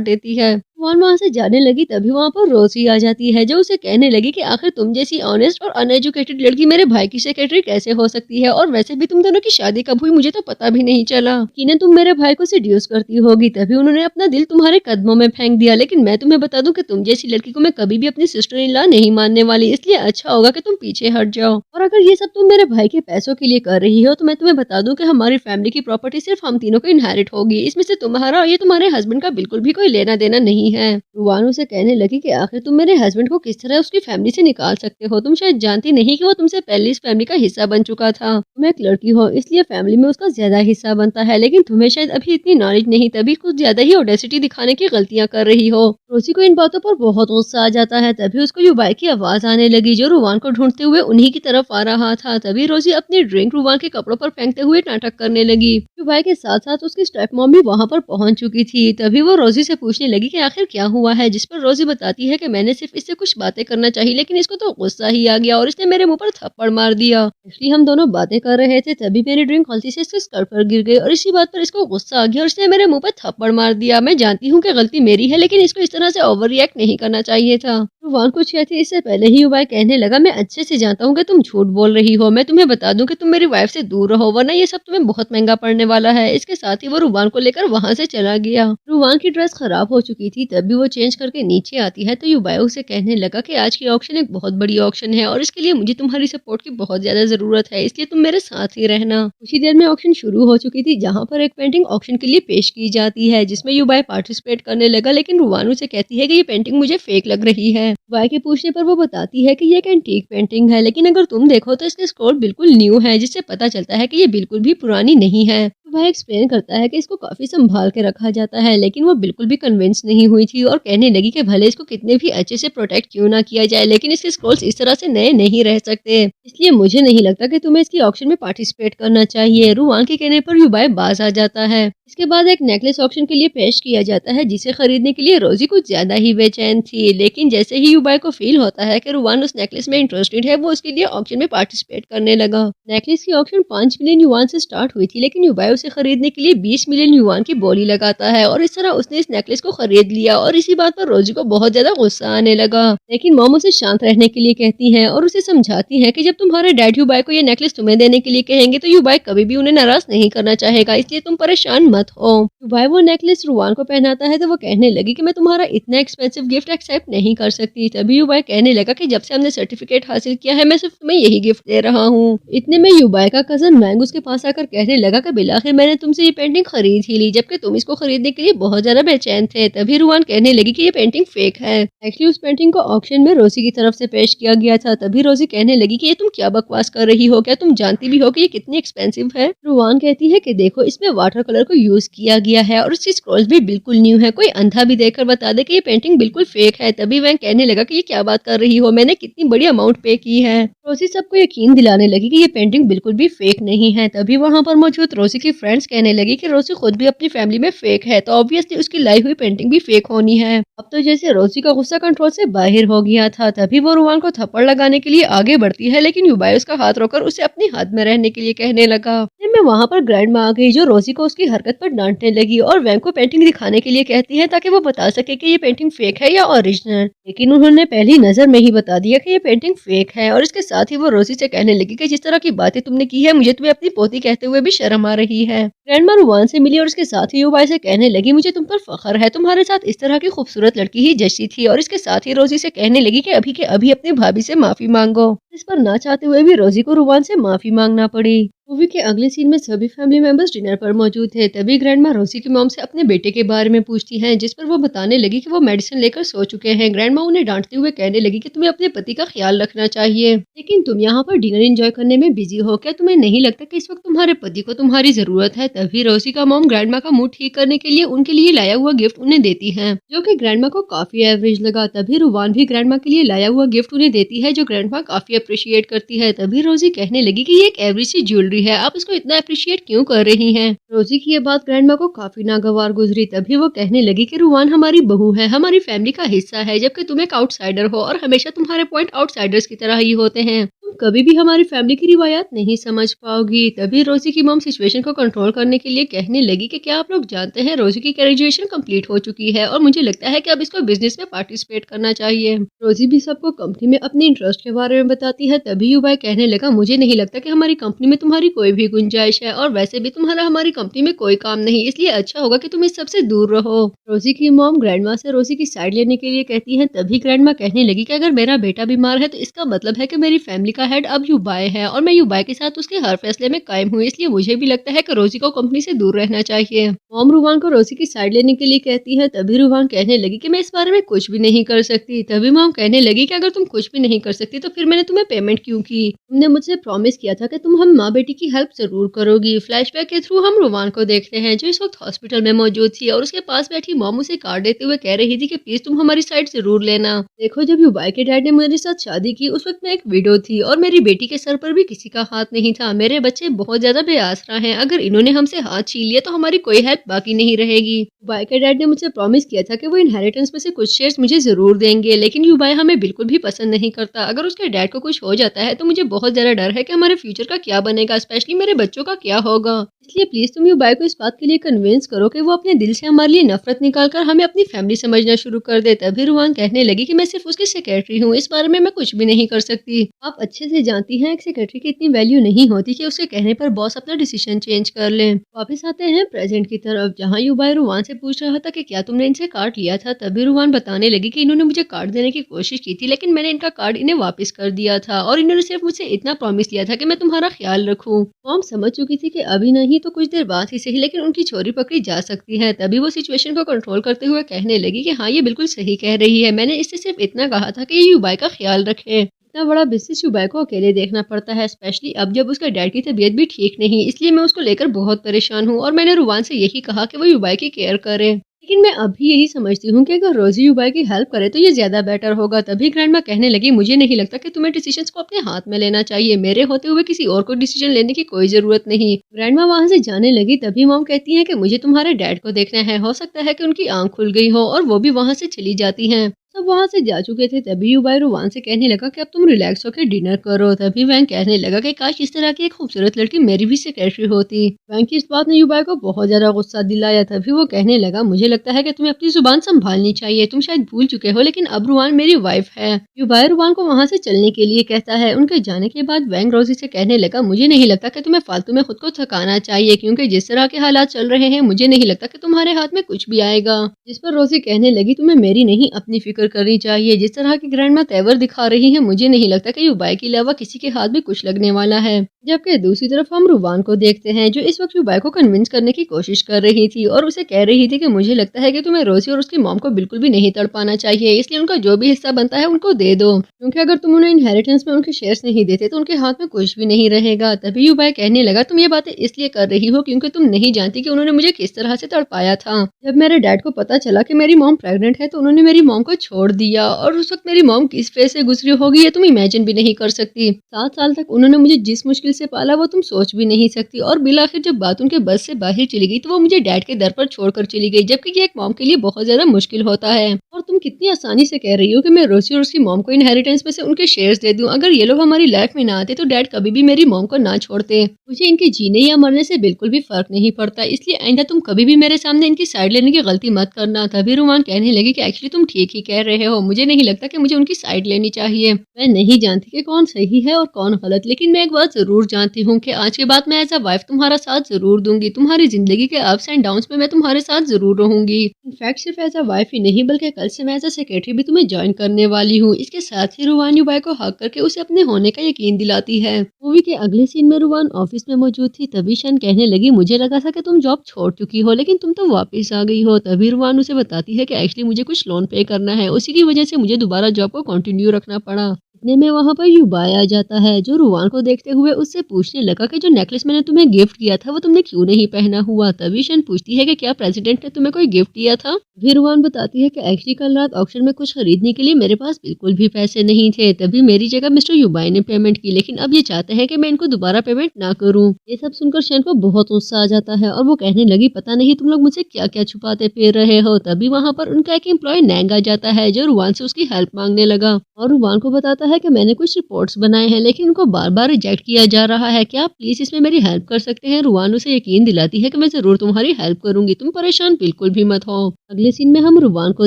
देती है। रुवान वहाँ से जाने लगी तभी वहाँ पर रोजी आ जाती है जो उसे कहने लगी कि आखिर तुम जैसी ऑनेस्ट और अनएजुकेटेड लड़की मेरे भाई की सेक्रेटरी कैसे हो सकती है, और वैसे भी तुम दोनों की शादी कब हुई मुझे तो पता भी नहीं चला। यकीनन तुम मेरे भाई को सेड्यूस करती होगी, तभी उन्होंने अपना दिल तुम्हारे कदमों में फेंक दिया। लेकिन मैं तुम्हें बता दूं कि तुम जैसी लड़की को मैं कभी भी अपनी सिस्टर इन लॉ नहीं मानने वाली, इसलिए अच्छा होगा कि तुम पीछे हट जाओ। और अगर ये सब तुम मेरे भाई के पैसों के लिए कर रही हो तो मैं तुम्हें बता दूं कि हमारी फैमिली की प्रॉपर्टी सिर्फ हम तीनों को इनहेरिट होगी, इसमें से तुम्हारा और ये तुम्हारे हस्बैंड का बिल्कुल भी कोई लेना देना नहीं है। रुवान उसे कहने लगी कि आखिर तुम मेरे हस्बैंड को किस तरह उसकी फैमिली से निकाल सकते हो। तुम शायद जानती नहीं कि वो तुमसे पहले इस फैमिली का हिस्सा बन चुका था। तुम एक लड़की हो इसलिए फैमिली में उसका ज्यादा हिस्सा बनता है, लेकिन तुम्हें शायद अभी इतनी नॉलेज नहीं, तभी कुछ ज्यादा ही ऑडेसिटी दिखाने की गलतियां कर रही हो। रोजी को इन बातों पर बहुत गुस्सा आ जाता है। तभी उसको युबाई की आवाज आने लगी जो रुवान को ढूंढते हुए उन्हीं की तरफ आ रहा था। तभी रोजी अपनी ड्रिंक रुवान के कपड़ों पर फेंकते हुए नाटक करने लगी। युबाई के साथ साथ उसकी स्टेप मॉम भी वहाँ पर पहुंच चुकी थी। तभी वो रोजी से पूछने लगी कि आखिर क्या हुआ है, जिस पर रोजी बताती है कि मैंने सिर्फ इससे कुछ बातें करना चाहिए लेकिन इसको तो गुस्सा ही आ गया और इसने मेरे मुंह पर थप्पड़ मार दिया। इसलिए हम दोनों बातें कर रहे थे तभी मेरी ड्रिंक गलती से इसके स्कर्ट पर गिर गई और इसी बात पर इसको गुस्सा आ गया और इसने मेरे मुंह पर थप्पड़ मार दिया। मैं जानती हूँ कि गलती मेरी है लेकिन इसको इस तरह से ओवर रिएक्ट नहीं करना चाहिए था। रुवान कुछ कहती इससे पहले ही युबाई कहने लगा मैं अच्छे से जानता हूँ कि तुम झूठ बोल रही हो, मैं तुम्हें बता दूं कि तुम मेरी वाइफ से दूर रहो वरना ये सब तुम्हें बहुत महंगा पड़ने वाला है। इसके साथ ही वो रुवान को लेकर वहाँ से चला गया। रुवान की ड्रेस खराब हो चुकी थी तभी वो चेंज करके नीचे आती है तो युबाई उसे कहने लगा कि आज की ऑक्शन एक बहुत बड़ी ऑक्शन है और इसके लिए मुझे तुम्हारी सपोर्ट की बहुत ज्यादा जरूरत है, इसलिए तुम मेरे साथ ही रहना। कुछ ही देर में ऑक्शन शुरू हो चुकी थी जहाँ पर एक पेंटिंग ऑक्शन के लिए पेश की जाती है जिसमें युबाई पार्टिसिपेट करने लगा, लेकिन रुवान उसे कहती है कि ये पेंटिंग मुझे फेक लग रही है। युबाई के पूछने पर वो बताती है कि ये एक एंटीक पेंटिंग है लेकिन अगर तुम देखो तो इसके स्क्रोल बिल्कुल न्यू है जिससे पता चलता है कि ये बिल्कुल भी पुरानी नहीं है। वह एक्सप्लेन करता है कि इसको काफी संभाल के रखा जाता है लेकिन वो बिल्कुल भी कन्विंस नहीं हुई थी और कहने लगी कि भले इसको कितने भी अच्छे से प्रोटेक्ट क्यों ना किया जाए लेकिन इसके स्क्रोल्स इस तरह से नए नहीं रह सकते, इसलिए मुझे नहीं लगता कि तुम्हें इसकी ऑक्शन में पार्टिसिपेट करना चाहिए। रुवान के कहने पर युबाई बाज आ जाता है। इसके बाद एक नेकलेस ऑक्शन के लिए पेश किया जाता है जिसे खरीदने के लिए रोजी कुछ ज्यादा ही बेचैन थी, लेकिन जैसे ही युबाई को फील होता है कि रुवान उस नेकलेस में इंटरेस्टेड है वो उसके लिए ऑक्शन में पार्टिसिपेट करने लगा। नेकलेस की ऑक्शन 5 मिलियन युवान से स्टार्ट हुई थी लेकिन युबाई उसे खरीदने के लिए 20 मिलियन युवान की बोली लगाता है और इस तरह उसने इस नेकलेस को खरीद लिया और इसी बात पर रोजी को बहुत ज्यादा गुस्सा आने लगा। लेकिन मॉम उसे शांत रहने के लिए कहती हैं और उसे समझाती हैं कि जब तुम्हारे डैड युबाई को ये नेकलेस तुम्हें देने के लिए कहेंगे तो युबाई कभी भी उन्हें नाराज नहीं करना चाहेगा, इसलिए तुम परेशान मत हो। युबाई वो नेकलेस रुवान को पहनाता है तो वो कहने लगी कि मैं तुम्हारा इतना एक्सपेंसिव गिफ्ट एक्सेप्ट नहीं कर सकती। तभी युबाई कहने लगा कि जब से हमने सर्टिफिकेट हासिल किया है मैं सिर्फ तुम्हें यही गिफ्ट दे रहा हूँ। इतने में युबाई का कजन मैंग उसके पास आकर कहने लगा कि बिलाखिर मैंने तुमसे ये पेंटिंग खरीद ही ली जबकि तुम इसको खरीदने के लिए बहुत ज्यादा बेचैन थे। तभी रुवान कहने लगी कि ये पेंटिंग फेक है। एक्चुअली उस पेंटिंग को ऑक्शन में रोजी की तरफ से पेश किया गया था। तभी रोजी कहने लगी कि ये तुम क्या बकवास कर रही हो, क्या तुम जानती भी हो कि ये कितनी एक्सपेंसिव है। रुवान कहती है कि देखो इसमें वाटर कलर को यूज किया गया है और उसकी स्क्रॉल्स भी बिल्कुल न्यू है, कोई अंधा भी देखकर बता दे कि ये पेंटिंग बिल्कुल फेक है। तभी वह कहने लगा कि ये क्या बात कर रही हो, मैंने कितनी बड़ी अमाउंट पे की है। रोजी सबको यकीन दिलाने लगी कि ये पेंटिंग बिल्कुल भी फेक नहीं है। तभी वहाँ पर मौजूद रोजी की फ्रेंड्स कहने लगी कि रोजी खुद भी अपनी फैमिली में फेक है तो ऑब्वियसली उसकी लाई हुई पेंटिंग भी फेक होनी है। अब तो जैसे रोजी का गुस्सा कंट्रोल से बाहर हो गया था। तभी वो रुवान को थप्पड़ लगाने के लिए आगे बढ़ती है लेकिन युबाई उसका हाथ रोकर उसे अपनी हद में रहने के लिए कहने लगा। मैं वहाँ पर ग्रैंड माँ आ गई जो रोजी को उसकी हरकत पर डांटने लगी और वैन को पेंटिंग दिखाने के लिए कहती है ताकि वो बता सके कि ये पेंटिंग फेक है या ओरिजिनल। लेकिन उन्होंने पहली नजर में ही बता दिया कि ये पेंटिंग फेक है और इसके साथ ही वो रोजी से कहने लगी कि जिस तरह की बातें तुमने की है मुझे तुम्हें अपनी पोती कहते हुए भी शर्म आ रही है। ग्रैंड माँ रुवान से मिली और उसके साथ ही युबाई से कहने लगी मुझे तुम पर फख्र है, तुम्हारे साथ इस तरह की खूबसूरत लड़की ही जैसी थी। और इसके साथ ही रोजी से कहने लगी कि अभी के अभी अपनी भाभी से माफी मांगो। इस पर ना चाहते हुए भी रोजी को रुवान से माफी मांगना पड़ी। मूवी के अगले सीन में सभी फैमिली मेंबर्स डिनर पर मौजूद थे। तभी ग्रैंडमा रोजी की मॉम से अपने बेटे के बारे में पूछती हैं, जिस पर वो बताने लगी कि वो मेडिसिन लेकर सो चुके हैं। ग्रैंडमा उन्हें डांटते हुए कहने लगी कि तुम्हें अपने पति का ख्याल रखना चाहिए, लेकिन तुम यहाँ पर डिनर एंजॉय करने में बिजी हो। क्या तुम्हें नहीं लगता कि इस वक्त तुम्हारे पति को तुम्हारी जरूरत है? तभी रोजी का मॉम ग्रैंडमा का मूड ठीक करने के लिए उनके लिए लाया हुआ गिफ्ट उन्हें देती है, जो कि ग्रैंडमा को काफी एवरेज लगा। तभी रुवान भी ग्रैंडमा के लिए लाया हुआ गिफ्ट उन्हें देती है, जो ग्रैंडमा काफी अप्रिशिएट करती है। तभी रोजी कहने लगी कि ये एक एवरेज सी ज्वेलरी है, आप इसको इतना अप्रिशिएट क्यों कर रही हैं? रोजी की ये बात ग्रैंडमा को काफी नागवार गुजरी। तभी वो कहने लगी कि रुवान हमारी बहू है, हमारी फैमिली का हिस्सा है, जबकि तुम एक आउटसाइडर हो और हमेशा तुम्हारे पॉइंट आउटसाइडर्स की तरह ही होते हैं। तुम कभी भी हमारी फैमिली की रिवायत नहीं समझ पाओगी। तभी रोजी की मॉम सिचुएशन को कंट्रोल करने के लिए कहने लगी कि क्या आप लोग जानते हैं, रोजी की ग्रेजुएशन कंप्लीट हो चुकी है और मुझे लगता है कि अब इसको बिजनेस में पार्टिसिपेट करना चाहिए। रोजी भी सबको कंपनी में अपने इंटरेस्ट के बारे में बताती है। तभी युबाई कहने लगा, मुझे नहीं लगता कि हमारी कंपनी में तुम्हारी कोई भी गुंजाइश है, और वैसे भी तुम्हारा हमारी कंपनी में कोई काम नहीं, इसलिए अच्छा होगा कि तुम इस सबसे दूर रहो। रोजी की मॉम ग्रैंडमा से रोजी की साइड लेने के लिए कहती है। तभी ग्रैंडमा कहने लगी कि अगर मेरा बेटा बीमार है तो इसका मतलब है कि मेरी फैमिली का हेड अब युबाई है, और मैं युबाई के साथ उसके हर फैसले में कायम हूँ, इसलिए मुझे भी लगता है कि रोजी को कंपनी से दूर रहना चाहिए। मॉम रुवान को रोजी की साइड लेने के लिए कहती है। तभी रुवान कहने लगी कि मैं इस बारे में कुछ भी नहीं कर सकती। तभी मॉम कहने लगी कि अगर तुम कुछ भी नहीं कर सकती तो फिर मैंने तुम्हें पेमेंट क्यों की? तुमने मुझसे प्रॉमिस किया था कि तुम हम माँ बेटी की हेल्प जरूर करोगी। फ्लैशबैक के थ्रू हम रुवान को देखते हैं, जो इस वक्त हॉस्पिटल में मौजूद थी, और उसके पास बैठी मॉम उसे कार्ड देते हुए कह रही थी कि प्लीज तुम हमारी साइड जरूर लेना। देखो, जब युबाई के डैड ने मेरे साथ शादी की उस वक्त मैं एक विडो थी और मेरी बेटी के सर पर भी किसी का हाथ नहीं था। मेरे बच्चे बहुत ज्यादा बेआसरा हैं, अगर इन्होंने हमसे हाथ छीन लिया तो हमारी कोई हेल्प बाकी नहीं रहेगी। युबाई के डैड ने मुझसे प्रॉमिस किया था कि वो इनहेरिटेंस में से कुछ शेयर्स मुझे जरूर देंगे, लेकिन युबाई हमें बिल्कुल भी पसंद नहीं करता। अगर उसके डैड को कुछ हो जाता है तो मुझे बहुत ज्यादा डर है कि हमारे फ्यूचर का क्या बनेगा, स्पेशली मेरे बच्चों का क्या होगा। इसलिए प्लीज तुम युबाई को इस बात के लिए कन्विंस करो कि वो अपने दिल से हमारे लिए नफरत निकालकर हमें अपनी फैमिली समझना शुरू कर दे। तभी रुवान कहने लगी कि मैं सिर्फ उसकी सेक्रेटरी हूँ, इस बारे में मैं कुछ भी नहीं कर सकती। आप अच्छे से जानती हैं एक सेक्रेटरी की इतनी वैल्यू नहीं होती कि उसके कहने पर बॉस अपना डिसीजन चेंज कर ले। वापस आते हैं प्रेजेंट की तरफ, जहाँ युबाई रुवान से पूछ रहा था कि क्या तुमने इनसे कार्ड लिया था। तभी रुवान बताने लगी कि इन्होंने मुझे कार्ड देने की कोशिश की थी, लेकिन मैंने इनका कार्ड इन्हें वापस कर दिया था, और इन्होंने सिर्फ मुझसे इतना प्रॉमिस लिया था कि मैं तुम्हारा ख्याल रखूं। मॉम समझ चुकी थी कि अभी नहीं तो कुछ देर बाद ही सही, लेकिन उनकी चोरी पकड़ी जा सकती है। तभी वो सिचुएशन को कंट्रोल करते हुए कहने लगी कि हाँ, ये बिल्कुल सही कह रही है, मैंने इससे सिर्फ इतना कहा था कि ये युबाई का ख्याल रखे। इतना बड़ा बिजनेस युबाई को अकेले देखना पड़ता है, स्पेशली अब जब उसके डैड की तबीयत भी ठीक नहीं, इसलिए मैं उसको लेकर बहुत परेशान हूँ, और मैंने रुवान से यही कहा कि वो युबाई की केयर करे। लेकिन मैं अब भी यही समझती हूँ कि अगर रोजी युबाई की हेल्प करे तो ये ज्यादा बेटर होगा। तभी ग्रैंडमा कहने लगी, मुझे नहीं लगता कि तुम्हें डिसीजंस को अपने हाथ में लेना चाहिए, मेरे होते हुए किसी और को डिसीजन लेने की कोई जरूरत नहीं। ग्रैंडमा वहाँ से जाने लगी। तभी मॉम कहती है कि मुझे तुम्हारे डैड को देखना है, हो सकता है कि उनकी आंख खुल गई हो, और वो भी वहाँ से चली जाती हैं। सब वहाँ से जा चुके थे। तभी युबाई रुवान से कहने लगा कि अब तुम रिलैक्स होकर डिनर करो। तभी वैंग कहने लगा कि काश इस तरह की एक खूबसूरत लड़की मेरी भी सेक्रेटरी होती। वैंग की इस बात ने युबाई को बहुत ज्यादा गुस्सा दिलाया। तभी वो कहने लगा, मुझे लगता है कि तुम्हें अपनी जुबान संभालनी चाहिए, तुम शायद भूल चुके हो, लेकिन अब रुवान मेरी वाइफ है। युबाई रुवान को वहाँ से चलने के लिए कहता है। उनके जाने के बाद वैंग रोजी से कहने लगा, मुझे नहीं लगता कि तुम्हें फालतू में खुद को थकाना चाहिए, क्योंकि जिस तरह के हालात चल रहे हैं मुझे नहीं लगता कि तुम्हारे हाथ में कुछ भी आएगा। जिस पर रोजी कहने लगी, तुम्हें मेरी नहीं अपनी फिक्र करनी चाहिए, जिस तरह की ग्रैंडमा तेवर दिखा रही है मुझे नहीं लगता कि युबाई के अलावा किसी के हाथ में कुछ लगने वाला है। जबकि दूसरी तरफ हम रुवान को देखते हैं, जो इस वक्त युबाई को कन्विंस करने की कोशिश कर रही थी, और उसे कह रही थी कि मुझे लगता है कि तुम्हें रोजी और उसकी मॉम को बिल्कुल भी नहीं तड़पाना चाहिए, इसलिए उनका जो भी हिस्सा बनता है उनको दे दो, क्योंकि अगर तुम उन्हें इनहेरिटेंस में उनके शेयर्स नहीं देते तो उनके हाथ में कुछ भी नहीं रहेगा। तभी युबाई कहने लगा, तुम ये बातें इसलिए कर रही हो क्योंकि तुम नहीं जानती कि उन्होंने मुझे किस तरह से तड़पाया था। जब मेरे डैड को पता चला कि मेरी मॉम प्रेग्नेंट है तो उन्होंने मेरी मॉम को छोड़ दिया, और उस वक्त मेरी मॉम किस फेस से गुजरी होगी ये तुम इमेजिन भी नहीं कर सकती। 7 साल तक उन्होंने मुझे जिस मुश्किल से पाला वो तुम सोच भी नहीं सकती, और बिलाखिर जब बात उनके बस से बाहर चली गई तो वो मुझे डैड के दर पर छोड़कर चली गई, जबकि ये एक मॉम के लिए बहुत ज्यादा मुश्किल होता है। और तुम कितनी आसानी से कह रही हो कि मैं रोजी और उसकी मॉम को इनहेरिटेंस में से उनके शेयर्स दे दूं। अगर ये लोग हमारी लाइफ में ना आते तो डैड कभी भी मेरी मॉम को ना छोड़ते। मुझे इनके जीने या मरने से बिल्कुल भी फर्क नहीं पड़ता, इसलिए आइंदा तुम कभी भी मेरे सामने इनकी साइड लेने की गलती मत करना। तभी रुवान कहने लगी कि एक्चुअली तुम ठीक ही कह रहे हो, मुझे नहीं लगता कि मुझे उनकी साइड लेनी चाहिए। मैं नहीं जानती कि कौन सही है और कौन गलत, लेकिन मैं एक बात ज़रूर जानती हूँ कि आज के बाद मैं एज़ अ वाइफ तुम्हारा साथ ज़रूर दूँगी। तुम्हारी ज़िंदगी के अप्स एंड डाउन्स में मैं तुम्हारे साथ ज़रूर रहूँगी। इनफैक्ट सिर्फ एज़ अ वाइफ ही नहीं, बल्कि कल से मैं एज़ अ सेक्रेटरी भी तुम्हें जॉइन करने वाली हूँ। इसके साथ ही रुवान युबाई को हक करके उसे अपने होने का यकीन दिलाती है। मूवी के अगले सीन में रुवान ऑफिस में मौजूद थी, तभी शन कहने लगी, मुझे लगा था कि तुम जॉब छोड़ चुकी हो, लेकिन तुम तो वापस आ गई हो। तभी रुवान उसे बताती है कि एक्चुअली मुझे कुछ लोन पे करना है, उसी की वजह से मुझे दोबारा जॉब को कंटिन्यू रखना पड़ा। इतने में वहाँ पर युबाई आ जाता है, जो रुवान को देखते हुए उससे पूछने लगा कि जो नेकलेस मैंने तुम्हें गिफ्ट किया था वो तुमने क्यों नहीं पहना हुआ। तभी शन पूछती है कि क्या प्रेसिडेंट ने तुम्हें कोई गिफ्ट दिया था। फिर रुवान बताती है कि एक्चुअली कल रात ऑक्शन में कुछ खरीदने के लिए मेरे पास बिल्कुल भी पैसे नहीं थे, तभी मेरी जगह मिस्टर युबाई ने पेमेंट की, लेकिन अब ये चाहते हैं कि मैं इनको दोबारा पेमेंट ना करूं। ये सब सुनकर शन को बहुत गुस्सा आ जाता है और वो कहने लगी, पता नहीं तुम लोग मुझसे क्या क्या छुपाते फिर रहे हो। तभी वहाँ पर उनका एक एम्प्लॉय नैंग आ जाता है, जो रुवान से उसकी हेल्प मांगने लगा और रुवान को बताता है कि मैंने कुछ रिपोर्ट्स बनाए हैं, लेकिन उनको बार बार रिजेक्ट किया जा रहा है, क्या आप प्लीज इसमें मेरी हेल्प कर सकते हैं। रुवान उसे यकीन दिलाती है कि मैं जरूर तुम्हारी हेल्प करूंगी, तुम परेशान बिल्कुल भी मत हो। अगले सीन में हम रुवान को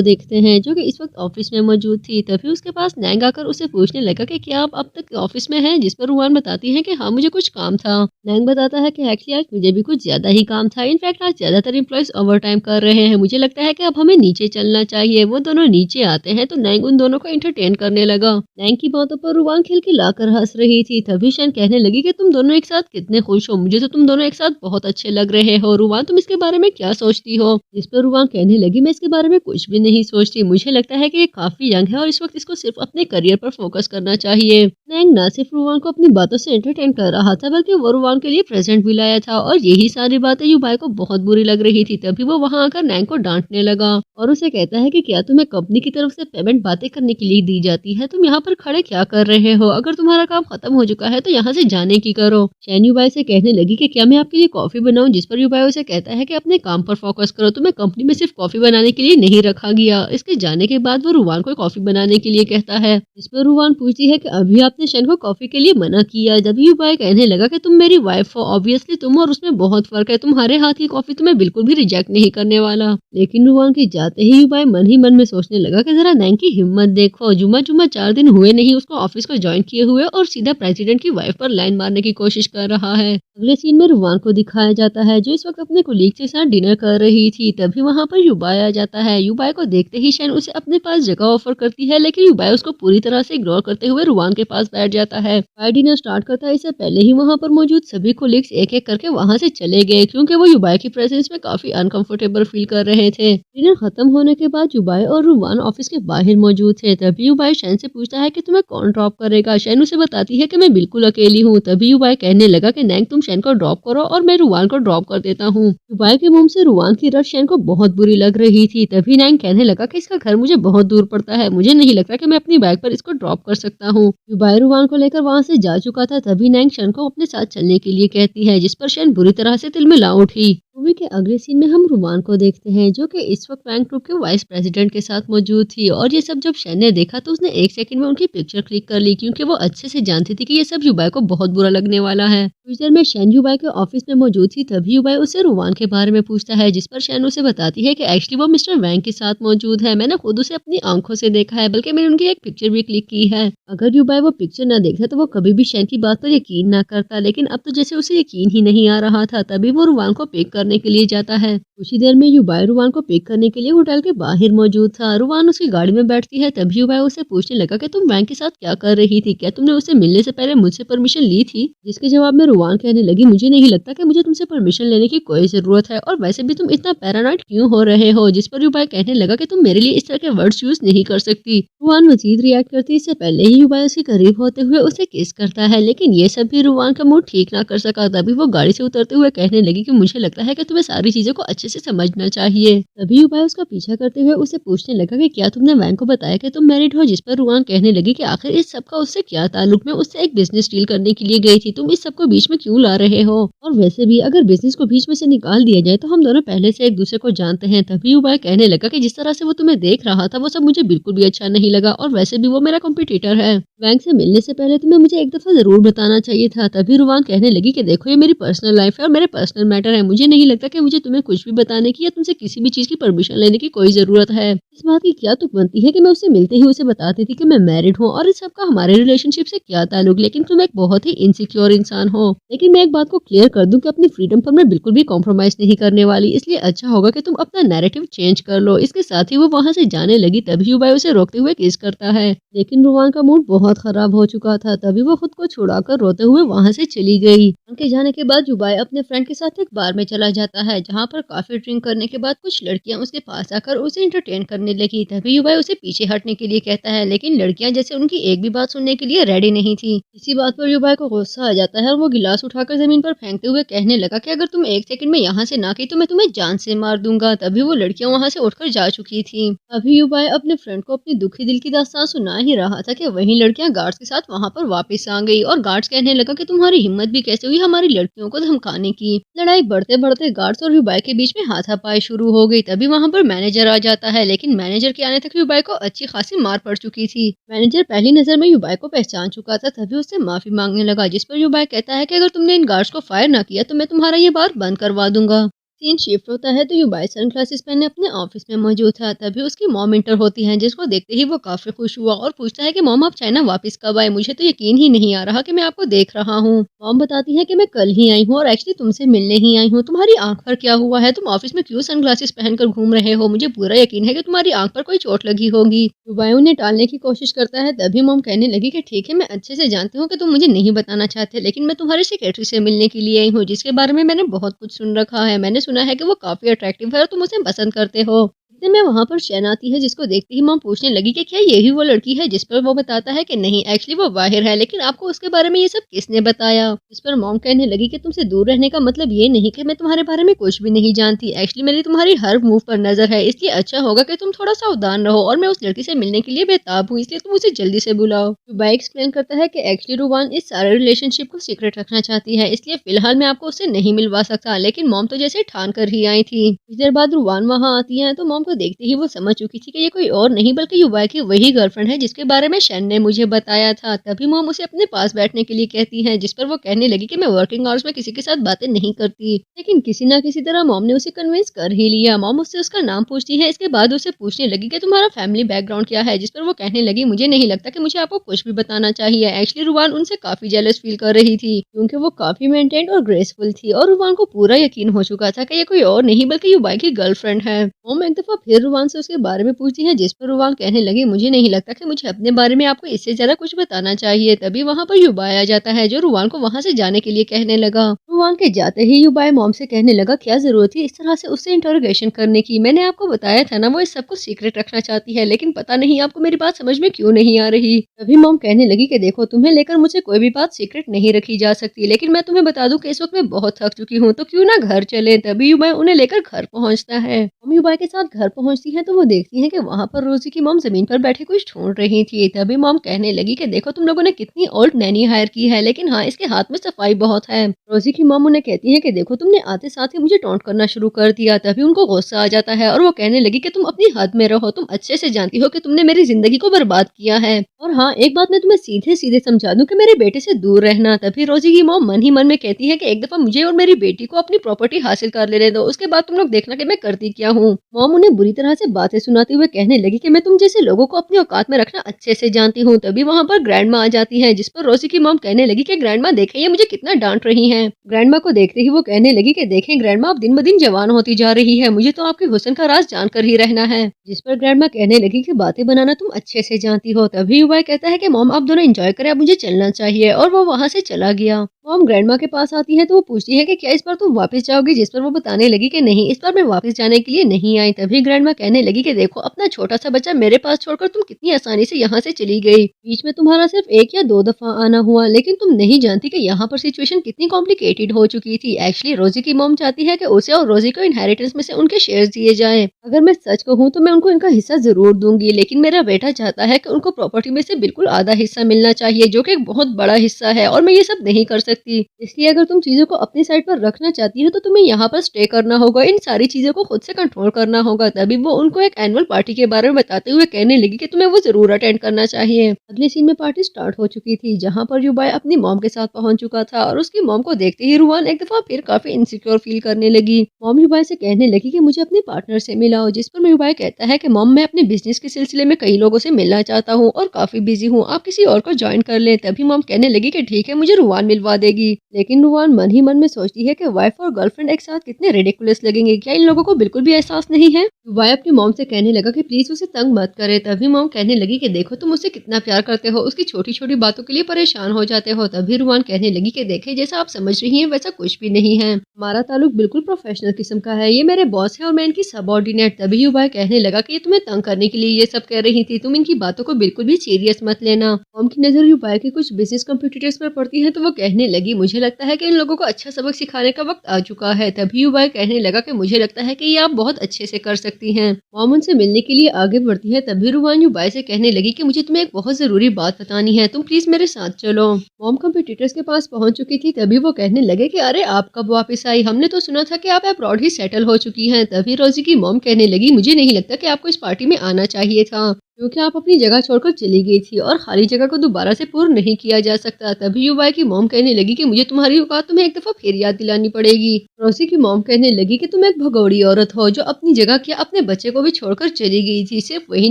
देखते हैं, जो कि इस वक्त ऑफिस में मौजूद थी। तभी उसके पास नैंग आकर उसे पूछने लगा कि क्या आप अब तक ऑफिस में हैं, जिस पर रुवान बताती है कि हाँ मुझे कुछ काम था। नैंग बताता है कि एक्चुअली आज मुझे भी कुछ ज्यादा ही काम था, इनफैक्ट आज ज्यादातर एम्प्लॉयज ओवर टाइम कर रहे हैं, मुझे लगता है कि अब हमें नीचे चलना चाहिए। वो दोनों नीचे आते हैं तो नैंग उन दोनों को एंटरटेन करने लगा। नैंग की बातों पर रुवान खिलखिलाकर हंस रही थी। तभी शन कहने लगी कि तुम दोनों एक साथ कितने खुश हो, मुझे तो तुम दोनों एक साथ बहुत अच्छे लग रहे हो। रुवान तुम इसके बारे में क्या सोचती हो। जिस पर रुवान कहने लगी, मैं इसके बारे में कुछ भी नहीं सोचती, मुझे लगता है कि ये काफी यंग है और इस वक्त इसको सिर्फ अपने करियर पर फोकस करना चाहिए। नैंग ना सिर्फ रुवान को अपनी बातों से एंटरटेन कर रहा था, बल्कि वो रुवान के लिए प्रेजेंट भी लाया था और यही सारी बातें युबाई को बहुत बुरी लग रही थी। तभी वो वहाँ आकर नैंग को डांटने लगा और उसे कहता है कि क्या तुम्हें कंपनी की तरफ से पेमेंट बातें करने के लिए दी जाती है, तुम यहाँ पर खड़े क्या कर रहे हो, अगर तुम्हारा काम खत्म हो चुका है तो यहाँ से जाने की करो। शैन युबाई से कहने लगी कि क्या मैं आपके लिए कॉफी बनाऊं, जिस पर युबाई उसे कहता है कि अपने काम पर फोकस करो, तुम्हें कंपनी में सिर्फ कॉफी बनाने के लिए नहीं रखा गया। इसके जाने के बाद वो रुवान को कॉफी बनाने के लिए कहता है, जिस पर रुवान पूछती है कि अभी आपने शैन को कॉफी के लिए मना किया। जब युबाई कहने लगा कि तुम मेरी वाइफ हो, ऑब्वियसली तुम और उसमें बहुत फर्क है, तुम्हारे हाथ की कॉफी तुम्हें बिल्कुल भी रिजेक्ट नहीं करने वाला। लेकिन रुवान के जाते ही युबाई मन ही मन में सोचने लगा कि जरा नैंग की हिम्मत देखो, जुम्मा 4 दिन हुए नहीं उसको ऑफिस को ज्वाइन किए हुए और सीधा प्रेसिडेंट की वाइफ पर लाइन मारने की कोशिश कर रहा है। अगले सीन में रुवान को दिखाया जाता है, जो इस वक्त अपने कोलीग के साथ डिनर कर रही थी। तभी वहाँ पर युबाई आ जाता है। युबाई को देखते ही शैन उसे अपने पास जगह ऑफर करती है, लेकिन युबाई उसको पूरी तरह से इग्नोर करते हुए रुवान के पास बैठ जाता है। युबाई डिनर स्टार्ट करता है, इससे पहले ही वहाँ पर मौजूद सभी कोलीग्स एक एक करके वहाँ से चले गए, क्योंकि वो युबाई की प्रेजेंस में काफी अनकंफर्टेबल फील कर रहे थे। डिनर खत्म होने के बाद युबाई और रुवान ऑफिस के बाहर मौजूद थे। तभी युबाई शैन से पूछता है कि तुम्हें कौन ड्रॉप करेगा। शैन उसे बताती है कि मैं बिल्कुल अकेली हूँ। तभी युबाई कहने लगा कि नैंग तुम शैन को ड्रॉप करो और मैं रुवान को ड्रॉप कर देता हूँ। युबाई के मुंह से रुवान की रट शैन को बहुत बुरी लग रही थी। तभी नैंग कहने लगा कि इसका घर मुझे बहुत दूर पड़ता है, मुझे नहीं लगता कि मैं अपनी बाइक पर इसको ड्रॉप कर सकता हूँ। युबाई रुवान को लेकर वहाँ से जा चुका था। तभी नैंग शैन को अपने साथ चलने के लिए कहती है, जिस पर शैन बुरी तरह से तिलमिला उठी। मूवी के अगले सीन में हम रुवान को देखते हैं, जो कि इस वक्त बैंक ग्रुप के वाइस प्रेसिडेंट के साथ मौजूद थी। और ये सब जब शैन ने देखा तो उसने एक सेकंड में उनकी पिक्चर क्लिक कर ली, क्योंकि वो अच्छे से जानती थी कि ये सब युबाई को बहुत बुरा लगने वाला है। कुछ देर में शैन युबाई के ऑफिस में मौजूद थी। तभी युबाई उससे रुवान के बारे में पूछता है, जिस पर शैन उसे बताती है कि एक्चुअली वो मिस्टर वैंग के साथ मौजूद है, मैंने खुद उसे अपनी आंखों से देखा है, बल्कि मैंने उनकी एक पिक्चर भी क्लिक की है। अगर युबाई वो पिक्चर न देखता तो वो कभी भी शैन की बात पर यकीन न करता, लेकिन अब तो जैसे उसे यकीन ही नहीं आ रहा था। तभी वो रुवान को पिक करने के लिए जाता है। कुछ ही देर में युबाई रुवान को पिक करने के लिए होटल के बाहर मौजूद था। रुवान उसकी गाड़ी में बैठती है। तभी युबाई उसे पूछने लगा कि तुम वैंग के साथ क्या कर रही थी, क्या तुमने उसे मिलने से पहले मुझसे परमिशन ली थी। जिसके जवाब में रुवान कहने लगी, मुझे नहीं लगता कि मुझे तुमसे परमिशन लेने की कोई जरूरत है, और वैसे भी तुम इतना पैरानॉइड क्यों हो रहे हो। जिस पर युबाई कहने लगा कि तुम मेरे लिए इस तरह के वर्ड्स यूज नहीं कर सकती। रुवान मजीद रिएक्ट करती इससे पहले ही युबाई उसके करीब होते हुए उसे किस करता है, लेकिन ये सब भी रुवान का मूड ठीक ना कर सका। तभी वो गाड़ी से उतरते हुए कहने लगी कि मुझे लगता है कि तुम्हें सारी चीजों को अच्छे से समझना चाहिए। तभी युबाई उसका पीछा करते हुए उसे पूछने लगा कि क्या तुमने वैंग को बताया कि तुम मैरिड हो। जिस पर रुवान कहने लगी कि आखिर इस सब का उससे क्या ताल्लुक, मैं उससे एक बिजनेस डील करने के लिए गई थी, तुम इस सब को बीच में क्यों ला रहे हो? और वैसे भी अगर बिजनेस को बीच में से निकाल दिया जाए तो हम दोनों पहले से एक दूसरे को जानते हैं। तभी युवा कहने लगा कि जिस तरह से वो तुम्हें देख रहा था वो सब मुझे बिल्कुल भी अच्छा नहीं लगा, और वैसे भी वो मेरा कॉम्पिटिटर है। बैंक से मिलने से पहले तुम्हें मुझे एक दफा जरूर बताना चाहिए था। तभी रुवान कहने लगी कि देखो, ये मेरी पर्सनल लाइफ है और मेरे पर्सनल मैटर है, मुझे नहीं लगता कि मुझे तुम्हें कुछ भी बताने की या तुमसे किसी भी चीज की परमिशन लेने की कोई जरूरत है। इस बात की क्या तुक बनती है कि मैं उससे मिलते ही उसे बताती थी कि मैं मैरिड हूँ और इस सब का हमारे रिलेशनशिप से क्या ताल्लुक, लेकिन तुम एक बहुत ही इनसिक्योर इंसान हो। लेकिन मैं एक बात को क्लियर कर दूं कि अपनी फ्रीडम पर मैं बिल्कुल भी कॉम्प्रोमाइज नहीं करने वाली, इसलिए अच्छा होगा कि तुम अपना नैरेटिव चेंज कर लो। इसके साथ ही वो वहाँ से जाने लगी। तभी युवा उसे रोकते हुए किस करता है, लेकिन रुवान का मूड बहुत खराब हो चुका था। तभी वो खुद को छुड़ाकर रोते हुए वहाँ से चली गई। उनके जाने के बाद युवा अपने फ्रेंड के साथ एक बार में चला जाता है, जहाँ पर काफी ड्रिंक करने के बाद कुछ लड़कियां उसके पास आकर उसे एंटरटेन करने लगी। तभी युवा उसे पीछे हटने के लिए कहता है, लेकिन लड़कियां जैसे उनकी एक भी बात सुनने के लिए रेडी नहीं थी। इसी बात पर युवा को गुस्सा आ जाता है और वो गिलास उठाकर जमीन पर फेंकते हुए कहने लगा कि अगर तुम एक सेकंड में यहाँ से ना गई तो मैं तुम्हें जान से मार दूंगा। तभी वो लड़कियां वहाँ से उठकर जा चुकी थी। अभी युवा अपने फ्रेंड को अपनी दुखी दिल की दास्तान सुना ही रहा था कि वही लड़कियां गार्ड्स के साथ वहाँ पर वापस आ गई, और गार्ड्स कहने लगा कि तुम्हारी हिम्मत भी कैसे हुई हमारी लड़कियों को धमकाने की। लड़ाई बढ़ते बढ़ते गार्ड्स और युवा के बीच में हाथापाई शुरू हो गई। तभी वहाँ पर मैनेजर आ जाता है, लेकिन मैनेजर के आने तक युवा को अच्छी खासी मार पड़ चुकी थी। मैनेजर पहली नजर में युवा को पहचान चुका था। तभी उससे माफी मांगने लगा, जिस पर युवा कहता है कि अगर तुमने इन गार्ड्स को फायर ना किया तो मैं तुम्हारा ये बार बंद करवा दूंगा। सीन शिफ्ट होता है तो युवा सन ग्लासेस पहने अपने ऑफिस में मौजूद था। तभी उसकी मॉम इंटर होती है, जिसको देखते ही वो काफी खुश हुआ और पूछता है कि मॉम आप चाइना वापस कब आए, मुझे तो यकीन ही नहीं आ रहा कि मैं आपको देख रहा हूँ। मॉम बताती है कि मैं कल ही आई हूँ और एक्चुअली तुमसे मिलने ही आई हूँ। तुम्हारी आंख पर क्या हुआ है, तुम ऑफिस में क्यों सन ग्लासेस पहनकर घूम रहे हो? मुझे पूरा यकीन है कि तुम्हारी आंख पर कोई चोट लगी होगी। युवा उन्हें टालने की कोशिश करता है। तभी मॉम कहने लगी कि ठीक है, मैं अच्छे से जानती हूँ कि तुम मुझे नहीं बताना चाहते, लेकिन मैं तुम्हारे सेक्रेटरी से मिलने के लिए आई हूँ, जिसके बारे में मैंने बहुत कुछ सुन रखा है। मैंने सुना है कि वो काफी अट्रैक्टिव है और तुम उसे पसंद करते हो। इतने में वहाँ पर शैन आती है, जिसको देखते ही मॉम पूछने लगी कि क्या यही वो लड़की है? जिस पर वो बताता है कि नहीं, एक्चुअली वो बाहर है, लेकिन आपको उसके बारे में ये सब किसने बताया? इस पर मॉम कहने लगी कि तुमसे दूर रहने का मतलब ये नहीं कि मैं तुम्हारे बारे में कुछ भी नहीं जानती। एक्चुअली मेरी तुम्हारी हर मूव पर नजर है, इसलिए अच्छा होगा कि तुम थोड़ा सावधान रहो, और मैं उस लड़की से मिलने के लिए बेताब हूँ, इसलिए तुम उसे जल्दी से बुलाओ। रुबा एक्सप्लेन करता है कि एक्चुअली रुवान इस सारे रिलेशनशिप को सीक्रेट रखना चाहती है, इसलिए फिलहाल मैं आपको उससे नहीं मिलवा सकता। लेकिन मॉम तो जैसे ठान कर ही आई थी। कुछ देर बाद रुवान वहाँ आती है तो मॉम को देखते ही वो समझ चुकी थी कि ये कोई और नहीं बल्कि युवा की वही गर्लफ्रेंड है जिसके बारे में शैन ने मुझे बताया था। तभी मॉम उसे अपने पास बैठने के लिए कहती है, जिस पर वो कहने लगी कि मैं वर्किंग आवर्स में किसी के साथ बातें नहीं करती। लेकिन किसी ना किसी तरह मॉम ने उसे कन्विंस कर ही लिया। मॉम उससे उसका नाम पूछती है। इसके बाद उसे पूछने लगी कि तुम्हारा फैमिली बैकग्राउंड क्या है, जिस पर वो कहने लगी मुझे नहीं लगता कि मुझे आपको कुछ भी बताना चाहिए। एक्चुअली रुवान उनसे काफी जेलस फील कर रही थी, क्योंकि वो काफी मेंटेन्ड और ग्रेसफुल थी, और रुवान को पूरा यकीन हो चुका था कि ये कोई और नहीं बल्कि युवा की गर्लफ्रेंड है। मॉम एक दफा फिर रुवान से उसके बारे में पूछती है, जिस पर रुवान कहने लगी मुझे नहीं लगता कि मुझे अपने बारे में आपको इससे ज्यादा कुछ बताना चाहिए। तभी वहाँ पर युवा आ जाता है, जो रुवान को वहाँ से जाने के लिए कहने लगा। रुवान के जाते ही युवा मॉम से कहने लगा क्या जरूरत थी इस तरह से उससे इंटरोगेशन करने की, मैंने आपको बताया था ना वो इस सब को सीक्रेट रखना चाहती है, लेकिन पता नहीं आपको मेरी बात समझ में क्यों नहीं आ रही। तभी मॉम कहने लगी कि देखो, तुम्हें लेकर मुझे कोई भी बात सीक्रेट नहीं रखी जा सकती, लेकिन मैं तुम्हें बता दूं कि इस वक्त मैं बहुत थक चुकी हूँ, तो क्यों ना घर चले। तभी युवा उन्हें लेकर घर पहुँचता है। मॉम युवा के साथ घर पहुँचती है तो वो देखती है कि वहाँ पर रोजी की मॉम जमीन पर बैठे कुछ ढूंढ रही थी। तभी मॉम कहने लगी कि देखो, तुम लोगों ने कितनी ओल्ड नैनी हायर की है, लेकिन हाँ, इसके हाथ में सफाई बहुत है। रोजी की मॉम उन्हें कहती है कि देखो, तुमने आते साथ ही मुझे टॉन्ट करना शुरू कर दिया। तभी उनको गुस्सा आ जाता है और वो कहने लगी कि तुम अपनी हद में रहो, तुम अच्छे से जानती हो कि तुमने मेरी जिंदगी को बर्बाद किया है, और हाँ, एक बात मैं तुम्हें सीधे सीधे समझा दूं कि मेरे बेटे से दूर रहना। तभी रोजी की मॉम मन ही मन में कहती है कि एक दफा मुझे और मेरी बेटी को अपनी प्रॉपर्टी हासिल कर लेने दो, उसके बाद तुम लोग देखना कि मैं करती क्या हूँ। मॉम उन्हें बुरी तरह से बातें सुनाते हुए कहने लगी कि मैं तुम जैसे लोगों को अपनी औकात में रखना अच्छे से जानती हूँ। तभी वहाँ पर ग्रैंड माँ आ जाती है, जिस पर रोजी की मॉम कहने लगी कि ग्रैंड माँ देखें, ये मुझे कितना डांट रही हैं। ग्रैंड माँ को देखते ही वो कहने लगी कि देखें ग्रैंड माँ, आप दिन ब दिन जवान होती जा रही है, मुझे तो आपके हुस्न का राज जानकर ही रहना है। जिस पर ग्रैंड माँ कहने लगी कि बातें बनाना तुम अच्छे से जानती हो। तभी युवा कहता है कि मॉम, आप दोनों एंजॉय करें, अब मुझे चलना चाहिए, और वो वहाँ से चला गया। मॉम ग्रैंड माँ के पास आती है तो वो पूछती है कि क्या इस बार तुम वापस जाओगी, जिस पर वो बताने लगी कि नहीं, इस बार मैं वापस जाने के लिए नहीं आई। तभी ग्रैंडमा कहने लगी कि देखो अपना छोटा सा बच्चा मेरे पास छोड़कर तुम कितनी आसानी से यहाँ से चली गई। बीच में तुम्हारा सिर्फ 1 या 2 दफा आना हुआ, लेकिन तुम नहीं जानती कि यहाँ पर सिचुएशन कितनी कॉम्प्लिकेटेड हो चुकी थी। एक्चुअली रोजी की मॉम चाहती है कि उसे और रोजी को इनहेरिटेंस में से उनके शेयर्स दिए जाएं। अगर मैं सच कहूँ तो मैं उनको इनका हिस्सा जरूर दूंगी, लेकिन मेरा बेटा चाहता है कि उनको प्रॉपर्टी में से बिल्कुल आधा हिस्सा मिलना चाहिए, जो कि एक बहुत बड़ा हिस्सा है और मैं ये सब नहीं कर सकती। इसलिए अगर तुम चीजों को अपनी साइड पर रखना चाहती हो तो तुम्हें यहाँ पर स्टे करना होगा, इन सारी चीजों को खुद से कंट्रोल करना होगा। तभी वो उनको एक एनुअल पार्टी के बारे में बताते हुए कहने लगी कि तुम्हें वो जरूर अटेंड करना चाहिए। अगले सीन में पार्टी स्टार्ट हो चुकी थी, जहाँ पर युबाई अपनी मॉम के साथ पहुंच चुका था और उसकी मॉम को देखते ही रुवान एक दफा फिर काफी इनसिक्योर फील करने लगी। मॉम युबाई से कहने लगी कि मुझे अपने पार्टनर से मिलाओ, जिस पर युबाई कहता है कि मॉम मैं अपने बिजनेस के सिलसिले में कई लोगों से मिलना चाहता हूँ और काफी बिजी हूँ, आप किसी और को ज्वाइन कर लें। तभी मॉम कहने लगी कि ठीक है, मुझे रुवान मिलवा देगी। लेकिन रुवान मन ही मन में सोचती है कि वाइफ और गर्लफ्रेंड एक साथ कितने रिडिकुलस लगेंगे, क्या इन लोगों को बिल्कुल भी एहसास नहीं है। युबाई अपनी मॉम से कहने लगा कि प्लीज उसे तंग मत करे। तभी मॉम कहने लगी कि देखो तुम उससे कितना प्यार करते हो, उसकी छोटी छोटी बातों के लिए परेशान हो जाते हो। तभी रुवान कहने लगी कि देखे जैसा आप समझ रही हैं वैसा कुछ भी नहीं है, हमारा ताल्लुक बिल्कुल प्रोफेशनल किस्म का है, ये मेरे बॉस है और मैं इनकी सबऑर्डिनेट। तभी युबाई कहने लगा कि ये तुम्हें तंग करने के लिए ये सब कह रही थी, तुम इनकी बातों को बिल्कुल भी सीरियस मत लेना। मॉम की नजर युबाई के कुछ बिजनेस कंप्यूटर्स पर पड़ती है तो वो कहने लगी मुझे लगता है कि इन लोगों को अच्छा सबक सिखाने का वक्त आ चुका है। तभी युबाई कहने लगा कि मुझे लगता है कि ये आप बहुत अच्छे से कर सकती हैं। मॉम उनसे मिलने के लिए आगे बढ़ती है। तभी रुवान युबाई से कहने लगी कि मुझे तुम्हें एक बहुत जरूरी बात बतानी है, तुम प्लीज मेरे साथ चलो। मॉम कंप्यूटर्स के पास पहुंच चुकी थी। तभी वो कहने लगे कि अरे आप कब वापस आई, हमने तो सुना था कि आप अब्रॉड ही सेटल हो चुकी हैं। तभी रोजी की मॉम कहने लगी मुझे नहीं लगता कि आपको इस पार्टी में आना चाहिए था, क्योंकि आप अपनी जगह छोड़कर चली गई थी और खाली जगह को दोबारा से पूर्ण नहीं किया जा सकता। तभी युबाई की मॉम कहने लगी कि मुझे तुम्हारी औकात तुम्हें एक दफा फिर याद दिलानी पड़ेगी। रोजी की मॉम कहने लगी कि तुम एक भगौड़ी औरत हो जो अपनी जगह क्या अपने बच्चे को भी छोड़कर चली गई थी। सिर्फ वही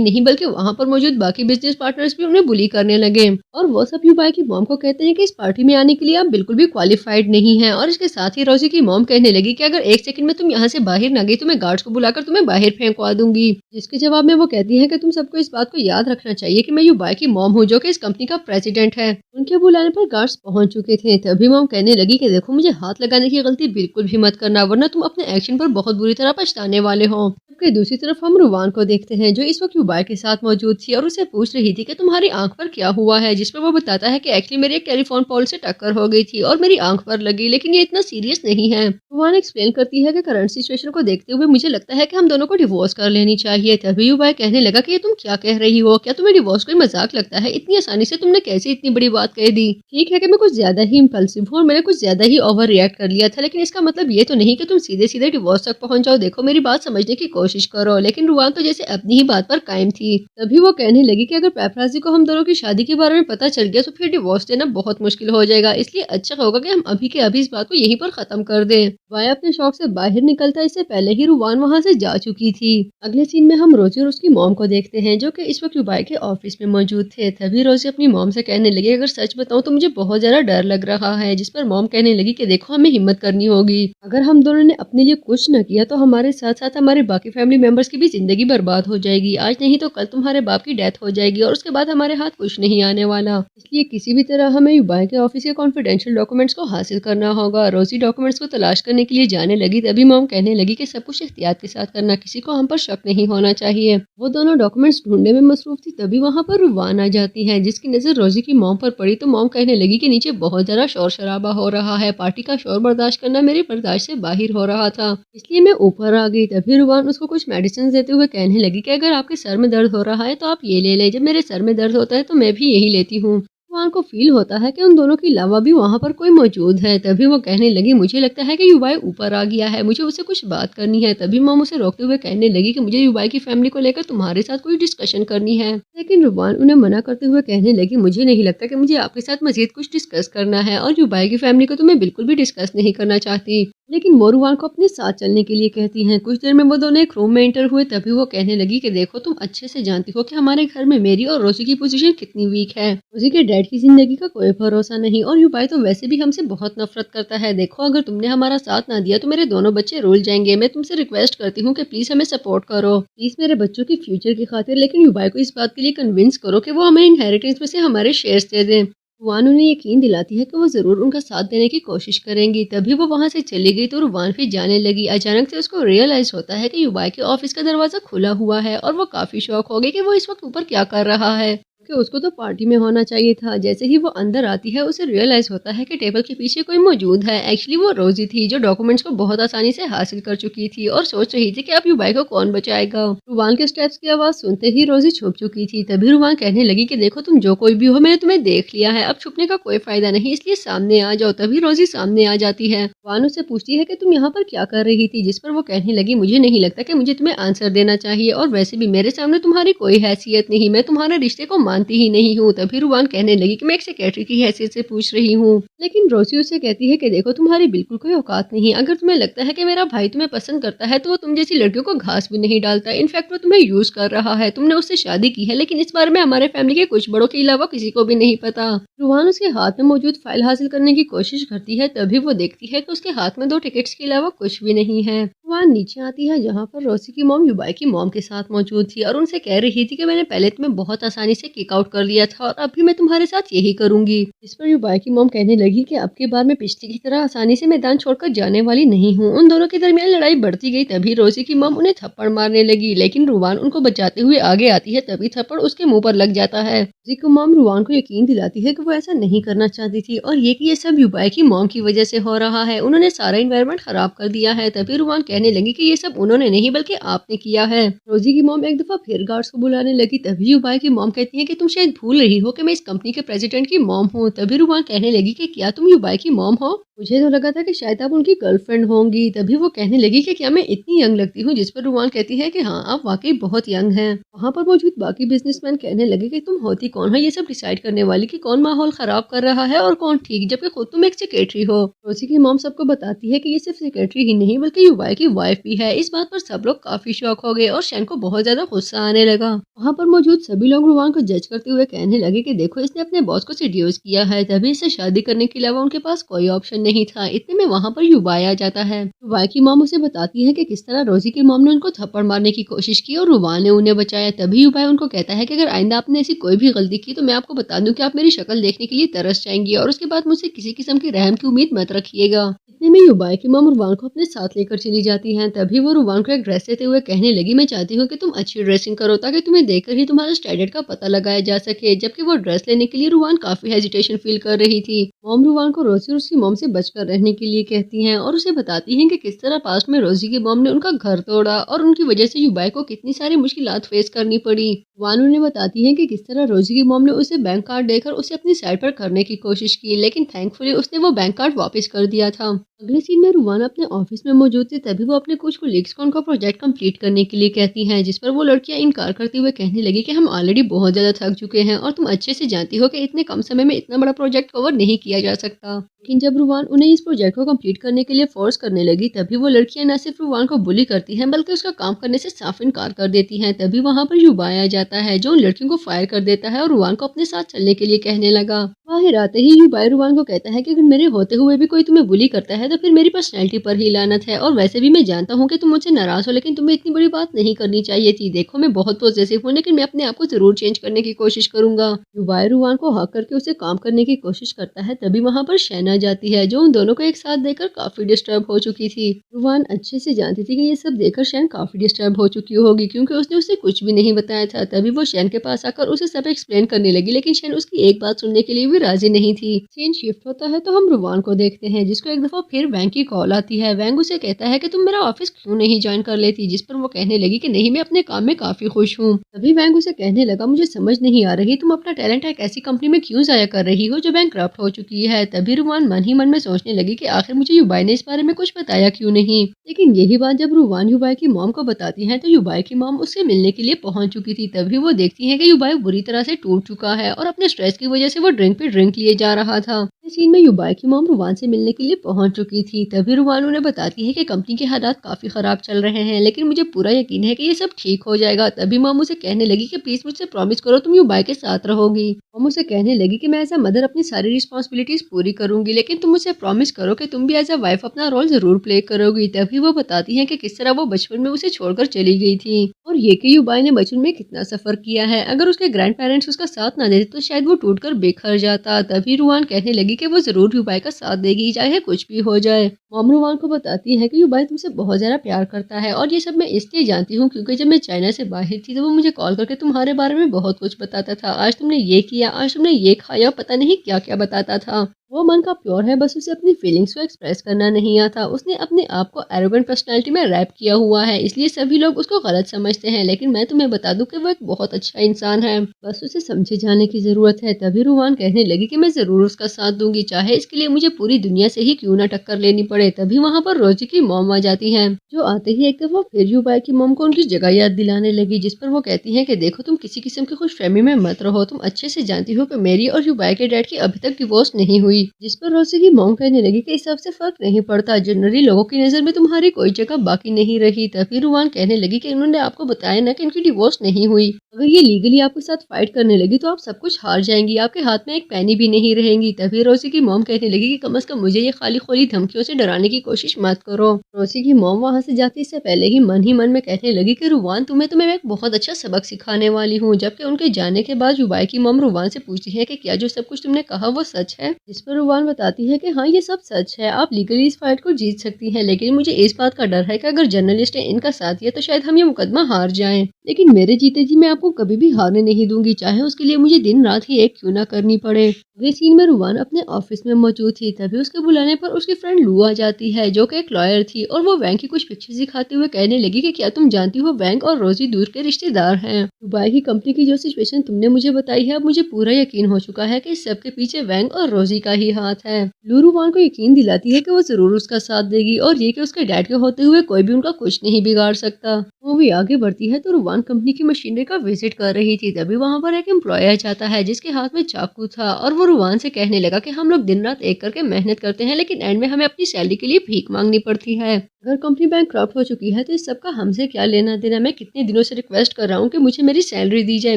नहीं बल्कि वहाँ पर मौजूद बाकी बिजनेस पार्टनर्स भी उन्हें बुली करने लगे और वो सब युबाई की मॉम को कहते हैं कि इस पार्टी में आने के लिए आप बिल्कुल भी क्वालिफाइड नहीं है। और इसके साथ ही रोजी की मॉम कहने लगी कि अगर 1 सेकंड में तुम यहाँ से बाहर ना गई तो मैं गार्ड्स को बुलाकर तुम्हें बाहर फेंकवा दूंगी। जिसके जवाब में वो कहती है कि तुम सबको इस बात को याद रखना चाहिए कि मैं युबाई की मॉम हूँ जो कि इस कंपनी का प्रेसिडेंट है। उनके बुलाने पर गार्ड्स पहुंच चुके थे। तभी मॉम कहने लगी कि देखो मुझे हाथ लगाने की गलती बिल्कुल भी मत करना, वरना तुम अपने एक्शन पर बहुत बुरी तरह पछताने वाले हो। जबकि दूसरी तरफ हम रुवान को देखते हैं जो इस वक्त युबाई के साथ मौजूद थी और उसे पूछ रही थी कि तुम्हारी आंख पर क्या हुआ है, जिस पर वो बताता है कि एक्चुअली मेरी एक टेलीफोन पोल से टक्कर हो गई थी और मेरी आंख पर लगी, लेकिन ये इतना सीरियस नहीं है। रुवान एक्सप्लेन करती है कि करंट सिचुएशन को देखते हुए मुझे लगता है कि हम दोनों को डिवोर्स कर लेनी चाहिए। तभी युबाई कहने लगा कि ये तुम क्या कह रही हो, क्या तुम्हें डिवोर्स कोई मजाक लगता है, इतनी आसानी से तुमने कैसे इतनी बड़ी बात कह दी। ठीक है कि मैं कुछ ज्यादा ही इम्पल्सिव हूँ और मैंने कुछ ज्यादा ही ओवर रिएक्ट कर लिया था, लेकिन इसका मतलब ये तो नहीं कि तुम सीधे सीधे डिवोर्स तक पहुंच जाओ। देखो मेरी बात समझने की कोशिश करो। लेकिन रुवान तो जैसे अपनी ही बात पर कायम थी। तभी वो कहने लगी कि अगर पेपराजी को हम दोनों की शादी के बारे में पता चल गया तो फिर डिवोर्स देना बहुत मुश्किल हो जाएगा, इसलिए अच्छा होगा कि हम अभी के अभी इस बात को यहीं पर खत्म कर दें। वाया अपने शौक से बाहर निकलता इससे पहले ही रुवान वहाँ से जा चुकी थी। अगले सीन में हम रोजी और उसकी मॉम को देखते हैं जो कि इस वक्त युबाई के ऑफिस में मौजूद थे। तभी रोजी अपनी मॉम से कहने लगी अगर सच बताऊं तो मुझे बहुत ज्यादा डर लग रहा है, जिस पर मॉम कहने लगी कि देखो हमें हिम्मत करनी होगी, अगर हम दोनों ने अपने लिए कुछ न किया तो हमारे साथ साथ हमारे बाकी फैमिली मेंबर्स की भी जिंदगी बर्बाद हो जाएगी। आज नहीं तो कल तुम्हारे बाप की डेथ हो जाएगी और उसके बाद हमारे हाथ कुछ नहीं आने वाला। इसलिए किसी भी तरह हमें युबाई के ऑफिस के कॉन्फिडेंशियल डॉक्यूमेंट्स को हासिल करना होगा। रोजी डॉक्यूमेंट्स को तलाश करने के लिए जाने लगी। तभी मॉम कहने लगी कि सब कुछ एहतियात के साथ करना, किसी को हम पर शक नहीं होना चाहिए। वो दोनों डॉक्यूमेंट्स ढूंढने में मसरूफ थी। तभी वहाँ पर रुवान आ जाती है, जिसकी नजर रोजी की मॉम पर पड़ी तो मॉम कहने लगी कि नीचे बहुत ज्यादा शोर शराबा हो रहा है, पार्टी का शोर बर्दाश्त करना मेरे बर्दाश्त से बाहर हो रहा था, इसलिए मैं ऊपर आ गई। तभी रुवान उसको कुछ मेडिसिन देते हुए कहने लगी कि अगर आपके सर में दर्द हो रहा है तो आप ये ले लें, जब मेरे सर में दर्द होता है तो मैं भी यही लेती हूँ। रुवान को फील होता है कि उन दोनों के अलावा भी वहाँ पर कोई मौजूद है। तभी वो कहने लगी मुझे लगता है कि युबाई ऊपर आ गया है, मुझे उससे कुछ बात करनी है। तभी मॉम उसे रोकते हुए कहने लगी कि मुझे युबाई की फैमिली को लेकर तुम्हारे साथ कोई डिस्कशन करनी है। लेकिन रुवान उन्हें मना करते हुए कहने लगी मुझे नहीं लगता कि मुझे आपके साथ मजीद कुछ डिस्कस करना है और युबाई की फैमिली को तो मैं बिल्कुल भी डिस्कस नहीं करना चाहती। लेकिन वो रुवान को अपने साथ चलने के लिए कहती हैं। कुछ देर में वो दोनों एक रूम में एंटर हुए। तभी वो कहने लगी कि देखो तुम अच्छे से जानती हो कि हमारे घर में मेरी और रोजी की पोजीशन कितनी वीक है। रोजी के डैड की जिंदगी का कोई भरोसा नहीं और युबाई तो वैसे भी हमसे बहुत नफरत करता है। देखो अगर तुमने हमारा साथ ना दिया तो मेरे दोनों बच्चे रुल जाएंगे। मैं तुमसे रिक्वेस्ट करती हूँ कि प्लीज हमें सपोर्ट करो, प्लीज मेरे बच्चों की फ्यूचर की खातिर। लेकिन युबाई को इस बात के लिए कन्विंस करो कि वो हमें इनहेरिटेंस में से हमारे शेयर्स दे दें। रुवान उन्हें यकीन दिलाती है कि वो जरूर उनका साथ देने की कोशिश करेंगी। तभी वो वहां से चली गई तो रुवान फिर जाने लगी। अचानक से उसको रियलाइज होता है कि युबाई के ऑफिस का दरवाजा खुला हुआ है और वो काफी शॉक हो गई कि वो इस वक्त ऊपर क्या कर रहा है, कि उसको तो पार्टी में होना चाहिए था। जैसे ही वो अंदर आती है उसे रियलाइज होता है कि टेबल के पीछे कोई मौजूद है। एक्चुअली वो रोजी थी जो डॉक्यूमेंट्स को बहुत आसानी से हासिल कर चुकी थी और सोच रही थी कि अब युबाई को कौन बचाएगा। रुवान के स्टेप्स की आवाज सुनते ही रोजी छुप चुकी थी। तभी रुवान कहने लगी कि देखो तुम जो कोई भी हो, मैंने तुम्हें देख लिया है, अब छुपने का कोई फायदा नहीं, इसलिए सामने आ जाओ। तभी रोजी सामने आ जाती है। रुवान उससे पूछती है कि तुम यहाँ पर क्या कर रही थी, जिस पर वो कहने लगी मुझे नहीं लगता कि मुझे तुम्हें आंसर देना चाहिए, और वैसे भी मेरे सामने तुम्हारी कोई हैसियत नहीं, मैं तुम्हारे रिश्ते को मानती ही नहीं हूँ। तभी रुवान कहने लगी कि मैं एक सेक्रेटरी की हैसियत से पूछ रही हूँ। लेकिन रोजी उसे कहती है कि देखो तुम्हारी बिल्कुल कोई औकात नहीं, अगर तुम्हें लगता है कि मेरा भाई तुम्हें पसंद करता है तो वो तुम जैसी लड़कियों को घास भी नहीं डालता, इनफैक्ट वो तुम्हें यूज कर रहा है। तुमने उससे शादी की है लेकिन इस बारे में हमारे फैमिली के कुछ बड़ों के अलावा किसी को भी नहीं पता। रुवान उसके हाथ में मौजूद फाइल हासिल करने की कोशिश करती है। तभी वो देखती है कि उसके हाथ में 2 टिकट्स के अलावा कुछ भी नहीं है। रुवान नीचे आती है जहाँ पर रोजी की मॉम युबाई की मॉम के साथ मौजूद थी और उनसे कह रही थी कि मैंने पहले तुम्हें बहुत आसानी से किक आउट कर लिया था और अभी मैं तुम्हारे साथ यही करूंगी। इस पर युबाई की मॉम कहने लगी कि अब की बार मैं पिछली की तरह आसानी से मैदान छोड़कर जाने वाली नहीं हूँ। उन दोनों के दरमियान लड़ाई बढ़ती गई। तभी रोजी की मॉम उन्हें थप्पड़ मारने लगी लेकिन रुवान उनको बचाते हुए आगे आती है। तभी थप्पड़ उसके मुंह पर लग जाता है। रोजी की मॉम रुवान को यकीन दिलाती है कि वो ऐसा नहीं करना चाहती थी और ये सब युबाई की मॉम की वजह से हो रहा है, उन्होंने सारा इन्वायरमेंट खराब कर दिया है। तभी रुवान कहने लगी कि ये सब उन्होंने नहीं बल्कि आपने किया है। रोजी की मॉम एक दफा फिर गार्ड्स को बुलाने लगी। तभी युबाई की मॉम कहती है कि तुम शायद भूल रही हो कि मैं इस कंपनी के प्रेसिडेंट की मॉम हूँ। तभी रुवान कहने लगी कि क्या तुम युबाई की मॉम हो, मुझे तो लगा था कि शायद आप उनकी गर्लफ्रेंड होंगी। तभी वो कहने लगी कि क्या मैं इतनी यंग लगती हूँ, जिस पर रुवान कहती है कि हाँ आप वाकई बहुत यंग हैं। वहाँ पर मौजूद बाकी बिजनेसमैन कहने लगे कि तुम होती कौन है ये सब डिसाइड करने वाली कि कौन माहौल खराब कर रहा है और कौन ठीक, जबकि खुद तुम एक सेक्रेटरी हो। रोजी की मॉम सबको बताती है कि ये सिर्फ सेक्रेटरी ही नहीं बल्कि युबाई की वाइफ भी है। इस बात पर सब लोग काफी शॉक हो गए और शैन को बहुत ज्यादा गुस्सा आने लगा। वहाँ पर मौजूद सभी लोग रुवान को जज करते हुए कहने लगे कि देखो इसने अपने बॉस को सेड्यूस किया है, तभी इसे शादी करने के अलावा उनके पास कोई ऑप्शन नहीं था। इतने में वहाँ पर युबाई आ जाता है। युबाई की मॉम उसे बताती है कि किस तरह रोजी की मॉम ने उनको थप्पड़ मारने की कोशिश की और रुवान ने उन्हें बचाया। तभी युबाई उनको कहता है कि अगर आइंदा आपने ऐसी कोई भी गलती की तो मैं आपको बता दूं कि आप मेरी शक्ल देखने के लिए तरस जाएंगी और उसके बाद मुझसे किसी किस्म की रहम की उम्मीद मत रखिएगा। इतने में युबाई की मॉम रुवान को अपने साथ लेकर चली जाती हैं। तभी वो रुवान को एक ड्रेस देते हुए कहने लगी मैं चाहती हूँ कि तुम अच्छी ड्रेसिंग करो ताकि तुम्हें देखकर ही तुम्हारे स्टैंडर्ड का पता लगाया जा सके। जबकि वो ड्रेस लेने के लिए रुवान काफी हेजिटेशन फील कर रही थी। मॉम रुवान को रोजी और उसकी मॉम से बचकर रहने के लिए कहती हैं और उसे बताती हैं कि किस तरह पास्ट में रोजी की मॉम ने उनका घर तोड़ा और उनकी वजह से युबाई को कितनी सारी मुश्किलात फेस करनी पड़ी। रुवान उन्हें बताती है कि किस तरह रोजी की मॉम ने उसे बैंक कार्ड देकर उसे अपनी साइड पर करने की कोशिश की लेकिन थैंकफुली उसने वो बैंक कार्ड वापस कर दिया था। अगले सीन में रुवान अपने ऑफिस में मौजूद थी। तभी वो अपने कुछ कोलीग्स को उनका प्रोजेक्ट कंप्लीट करने के लिए कहती हैं, जिस पर वो लड़कियां इनकार करते हुए कहने लगी कि हम ऑलरेडी बहुत ज्यादा थक चुके हैं और तुम अच्छे से जानती हो कि इतने कम समय में इतना बड़ा प्रोजेक्ट कवर नहीं किया जा सकता। लेकिन जब रुवान उन्हें इस प्रोजेक्ट को कंप्लीट करने के लिए फोर्स करने लगी तभी वो लड़कियां न सिर्फ रुवान को बुली करती हैं बल्कि उसका काम करने से साफ इनकार कर देती हैं। तभी वहाँ पर युबाई आ जाता है जो उन लड़कियों को फायर कर देता है और रुवान को अपने साथ चलने के लिए कहने लगा। बाहर आते ही युबाई रुवान को कहता है कि अगर मेरे होते हुए भी कोई तुम्हें बुली करता है तो फिर मेरी पर्सनैलिटी पर ही लानत है, और वैसे भी मैं जानता हूँ कि तुम मुझसे नाराज हो लेकिन तुम्हें इतनी बड़ी बात नहीं करनी चाहिए थी। देखो मैं बहुत पॉजिटिव हूँ लेकिन मैं अपने आप को जरूर चेंज करने की कोशिश करूंगा। युबाई रुवान को हक करके उसे काम करने की कोशिश करता है। तभी वहाँ पर शैन आ जाती है जो उन दोनों को एक साथ देखकर काफी डिस्टर्ब हो चुकी थी। रुवान अच्छे से जानती थी कि ये सब देखकर शैन काफी डिस्टर्ब हो चुकी होगी क्योंकि उसने उसे कुछ भी नहीं बताया था। तभी वो शैन के पास आकर उसे सब एक्सप्लेन करने लगी लेकिन शैन उसकी एक बात सुनने के लिए भी राजी नहीं थी। सीन शिफ्ट होता है तो हम रुवान को देखते हैं जिसको एक दफा फिर वैंग की कॉल आती है। वैंग उसे कहता है कि तुम मेरा ऑफिस क्यों नहीं ज्वाइन कर लेती, जिस पर वो कहने लगी कि नहीं मैं अपने काम में काफी खुश हूँ। तभी वैंग उसे कहने लगा मुझे समझ नहीं आ रही तुम अपना टैलेंट एक ऐसी कंपनी में क्यों जाया कर रही हो जो बैंक करप्ट हो चुकी है। तभी रुवान मन ही मन में सोचने लगी कि आखिर मुझे युबाई ने इस बारे में कुछ बताया क्यों नहीं। लेकिन यही बात जब रुवान युबाई की मॉम को बताती है तो युबाई की मॉम उससे मिलने के लिए पहुंच चुकी थी। तभी वो देखती है कि युबाई बुरी तरह से टूट चुका है और अपने स्ट्रेस की वजह से वो ड्रिंक पे ड्रिंक लिए जा रहा था। इस सीन में युबाई की मॉम रुवान से मिलने के लिए पहुंच चुकी थी। तभी रुवान उन्हें बताती है कि कंपनी के हालात काफी खराब चल रहे हैं, लेकिन मुझे पूरा यकीन है कि ये सब ठीक हो जाएगा। तभी मॉम उसे कहने लगी कि प्लीज मुझसे प्रॉमिस करो तुम युबाई के साथ रहोगी। मॉम उसे कहने लगी कि मैं एज अ मदर अपनी सारी रिस्पॉन्सिबिलिटीज पूरी करूंगी, लेकिन तुम मुझे प्रॉमिस करो कि तुम भी एज अ वाइफ अपना रोल जरूर प्ले करोगी। तभी वो बताती है कि किस तरह वो बचपन में उसे छोड़कर चली गई थी और ये कि युबाई ने बचपन में कितना सफर किया है। अगर उसके ग्रैंड पेरेंट्स उसका साथ ना देते तो शायद वो टूटकर बिखर जाता। तभी रुवान कहने लगी कि वो जरूर युबाई का साथ देगी, चाहे कुछ भी हो जाए। मॉम रुवान को बताती है कि युबाई तुमसे बहुत ज्यादा प्यार करता है और ये सब मैं इसलिए जानती हूँ क्योंकि जब मैं चाइना से बाहर थी तो वो मुझे कॉल करके तुम्हारे बारे में बहुत कुछ बताता था। आज तुमने ये किया, आज तुमने ये खाया, पता नहीं क्या क्या बताता था। वो मन का प्योर है, बस उसे अपनी फीलिंग्स को एक्सप्रेस करना नहीं आता। उसने अपने आप को एरोगेंट पर्सनालिटी में रैप किया हुआ है, इसलिए सभी लोग उसको गलत समझते हैं, लेकिन मैं तुम्हें बता दूं कि वो एक बहुत अच्छा इंसान है, बस उसे समझे जाने की जरूरत है। तभी रुवान कहने लगी कि मैं जरूर उसका साथ दूंगी, चाहे इसके लिए मुझे पूरी दुनिया से ही क्यों ना टक्कर लेनी पड़े। तभी वहाँ पर रोजी की मॉम आ जाती है, जो आते ही एक दफा फिर युबाई की मॉम को उनकी जगह याद दिलाने लगी, जिस पर वो कहती है कि देखो तुम किसी किस्म की खुशफहमी में मत रहो, तुम अच्छे से जानती हो कि मेरी और युबाई के डैड की अभी तक डिवोर्स नहीं हुई। जिस पर रोजी की मॉम कहने लगी कि इस सबसे फर्क नहीं पड़ता, जनरली लोगों की नजर में तुम्हारी कोई जगह बाकी नहीं रही। तभी रुवान कहने लगी कि इन्होंने आपको बताया ना कि इनकी डिवोर्स नहीं हुई, अगर ये लीगली आपके साथ फाइट करने लगी तो आप सब कुछ हार जाएंगी, आपके हाथ में एक पैनी भी नहीं रहेंगी। तभी रोजी की मॉम कहने लगी कि कम अज कम मुझे ये खाली खोली धमकियों से डराने की कोशिश मत करो। रोजी की मॉम वहाँ से जाती इससे पहले ही मन में कहने लगी कि रुवान तुम्हें मैं एक बहुत अच्छा सबक सिखाने वाली हूँ। जबकि उनके जाने के बाद युबाई की मॉम रुवान से पूछती है कि क्या जो सब कुछ तुमने कहा वो सच है, जिस पर रुवान बताती है कि हाँ ये सब सच है, आप लीगली इस फाइट को जीत सकती हैं, लेकिन मुझे इस बात का डर है कि अगर जर्नलिस्ट ने इनका साथ दिया तो शायद हम ये मुकदमा हार जाएं। लेकिन मेरे जीते जी मैं आपको कभी भी हारने नहीं दूंगी, चाहे उसके लिए मुझे दिन रात ही एक क्यों ना करनी पड़े। अगले सीन में रुवान अपने ऑफिस में मौजूद थी। तभी उसके बुलाने पर उसकी फ्रेंड लू आ जाती है, जो कि एक लॉयर थी, और वो वैंग की कुछ पिक्चर्स दिखाते हुए कहने लगी कि क्या तुम जानती हो वैंग और रोजी दूर के रिश्तेदार हैं। दुबई की कंपनी की जो सिचुएशन तुमने मुझे बताई है, अब मुझे पूरा यकीन हो चुका है कि इस सब के पीछे वैंग और रोजी का ही हाथ है। लू रुवान को यकीन दिलाती है कि वो जरूर उसका साथ देगी और ये कि उसके डैड के होते हुए कोई भी उनका कुछ नहीं बिगाड़ सकता। मूवी आगे बढ़ती है तो रुवान कंपनी की मशीनरी का विजिट कर रही थी। तभी वहाँ पर एक एम्प्लॉय आ जाता है जिसके हाथ में चाकू था, और वो रुवान से कहने लगा कि हम लोग दिन रात एक करके मेहनत करते हैं, लेकिन एंड में हमें अपनी सैलरी के लिए भीख मांगनी पड़ती है। अगर कंपनी बैंकक्रप्ट हो चुकी है तो इस सब का हमसे क्या लेना देना। मैं कितने दिनों से रिक्वेस्ट कर रहा हूँ कि मुझे मेरी सैलरी दी जाए।